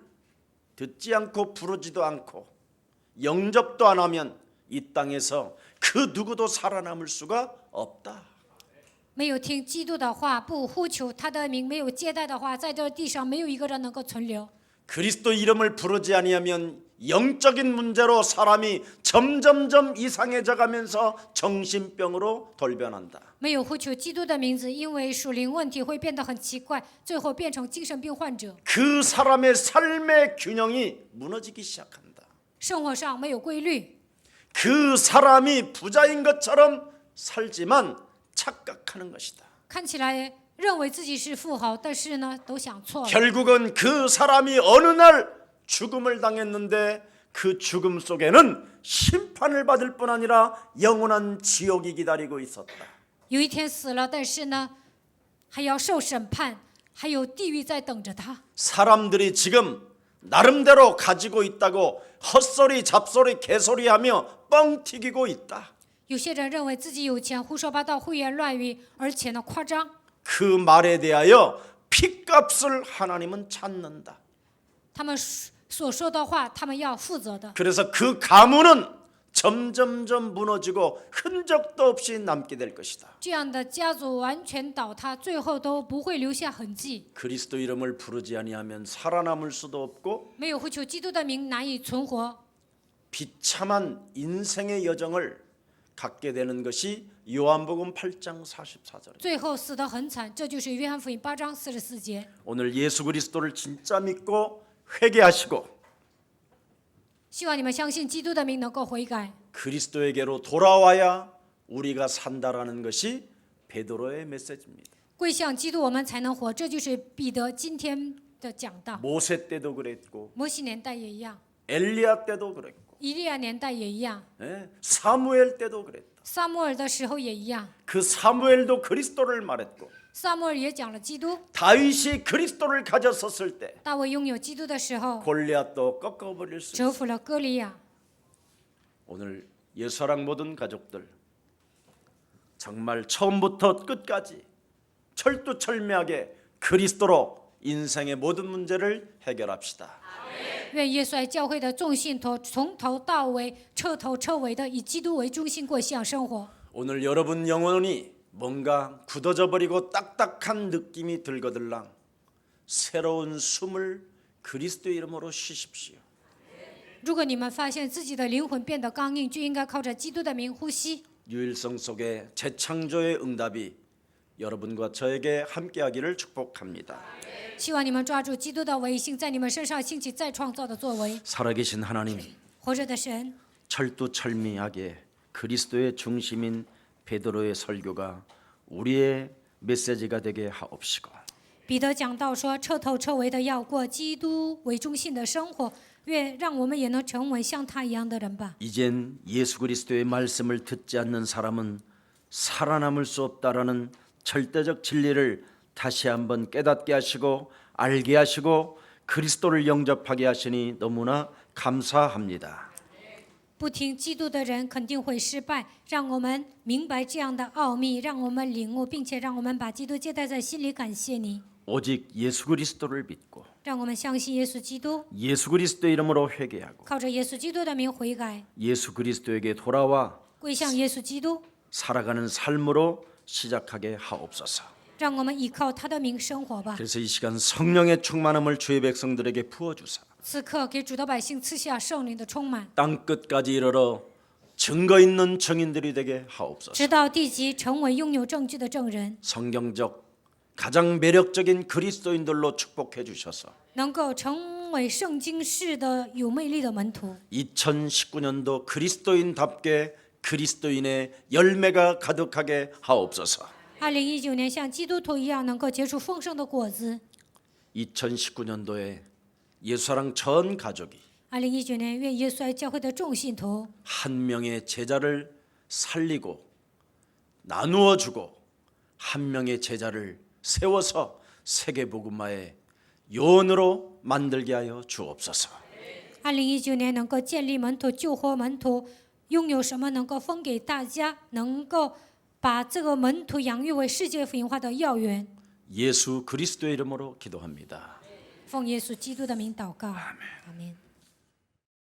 듣지 않고 부르지도 않고 영접도 안 하면 이 땅에서 그 누구도 살아남을 수가 없다. 没有听基督的话，不呼求他的名，没有接待的话，在这地上没有一个人能够存留。 그리스도 이름을 부르지 아니하면 영적인 문제로 사람이 점점점 이상해져 가면서 정신병으로 돌변한다. 没有呼求基督的名字，因为属灵问题会变得很奇怪，最后变成精神病患者。 그 사람의 삶의 균형이 무너지기 시작한다. 生活上没有规律， 그 사람이 부자인 것처럼 살지만 착각하는 것이다. 看起来认为自己是富豪，但是呢，都想错了。 결국은 그 사람이 어느 날 죽음을 당했는데 그 죽음 속에는 심판을 받을 뿐 아니라 영원한 지옥이 기다리고 있었다. 有一天死了，但是呢，还要受审判，还有地狱在等着他。 사람들이 지금 나름대로 가지고 있다고 헛소리 잡소리 개소리하며 뻥 튀기고 있다. 有些人认为自己有钱，胡说八道、胡言乱语，而且呢夸张。 그 말에 대하여 핏값을 하나님은 찾는다. 他们所说的话，他们要负责的。 그래서 그 가문은 점점점 무너지고 흔적도 없이 남게 될 것이다. 这样的家族完全倒塌，最后都不会留下痕迹。 그리스도 이름을 부르지 아니하면 살아남을 수도 없고 没有呼求基督的名，难以存活。 비참한 인생의 여정을 갖게 되는 것이 요한복음 8장 44절. 最后死得很惨，这就是约翰福音8章44节。 오늘 예수 그리스도를 진짜 믿고 회개하시고 希望你们相信基督的名，能够悔改， 그리스도에게로 돌아와야 우리가 산다라는 것이 베드로의 메시지입니다. 归向基督，我们才能活。这就是彼得今天的讲道。 모세 때도 그랬고 摩西年代也一样， 엘리야 때도 그랬고 以利亚年代也一样， 사무엘 때도 그랬다. 撒母耳的时候也一样。 그 사무엘도 그리스도를 말했고 撒母耳也讲了基督， 다윗이 그리스도를 가졌었을 때 大卫拥有基督的时候， 골리앗도 꺾어버릴 수 있어. 折服了歌利亚。 오늘 예수사랑 모든 가족들 정말 처음부터 끝까지 철두철미하게 그리스도로 인생의 모든 문제를 해결합시다. 愿耶稣爱教会的众信徒从头到尾彻头彻尾的以基督为中心过信仰生活。 오늘 여러분 영혼이 뭔가 굳어져 버리고 딱딱한 느낌이 들거들랑 새로운 숨을 그리스도의 이름으로 쉬십시오. 如果你们发现自己的灵魂变得刚硬，就应该靠着基督的名呼吸。 유일성 속에 재창조의 응답이 여러분과 저에게 함께하기를 축복합니다. 希望你们抓住基督的唯性，在你们身上兴起再创造的作为。 살아계신 하나님, 活着的神， 철두철미하게 그리스도의 중심인 베드로의 설교가 우리의 메시지가 되게 하옵시고 彼得讲到说，彻头彻尾的要过基督为中心的生活。愿让我们也能成为像他一样的人吧。 이젠 예수 그리스도의 말씀을 듣지 않는 사람은 살아남을 수 없다라는 절대적 진리를 다시 한번 깨닫게 하시고 알게 하시고 그리스도를 영접하게 하시니 너무나 감사합니다. 不听基督的人肯定会失败，让我们明白这样的奥秘，让我们领悟，并且让我们把基督接待在心里。感谢你， 오직 예수 그리스도를 믿고 让我们相信耶稣基督， 예수 그리스도 이름으로 회개하고 靠着耶稣基督的名悔改， 예수 그리스도에게 돌아와 归向耶稣基督， 살아가는 삶으로 시작하게 하옵소서. 让我们依靠他的名生活吧。 그래서 이 시간 성령의 충만함을 주의 백성들에게 부어주사 此刻给主的百姓赐下圣灵的充满， 땅 끝까지 이르러 증거 있는 증인들이 되게 하옵소서. 直到地极成为拥有证据的证人， 성경적 가장 매력적인 그리스도인들로 축복해 주셔서 能够成为圣经式的有魅力的门徒。 2019년도 그리스도인답게 그리스도인의 열매가 가득하게 하옵소서. 2019年像基督徒一样，能够结出丰盛的果子。 2019년도에 예수사랑 전 가족이 2019年，愿耶稣爱教会的众信徒 한 명의 제자를 살리고 나누어 주고 한 명의 제자를 세워서 세계 복음화의 요원으로 만들게 하여 주옵소서. 2019年能够建立门徒、救活门徒，拥有什么能够分给大家，能够把这个门徒养育为世界福音化的要员。 예수 그리스도의 이름으로 기도합니다. 奉耶稣基督的名祷告，阿门。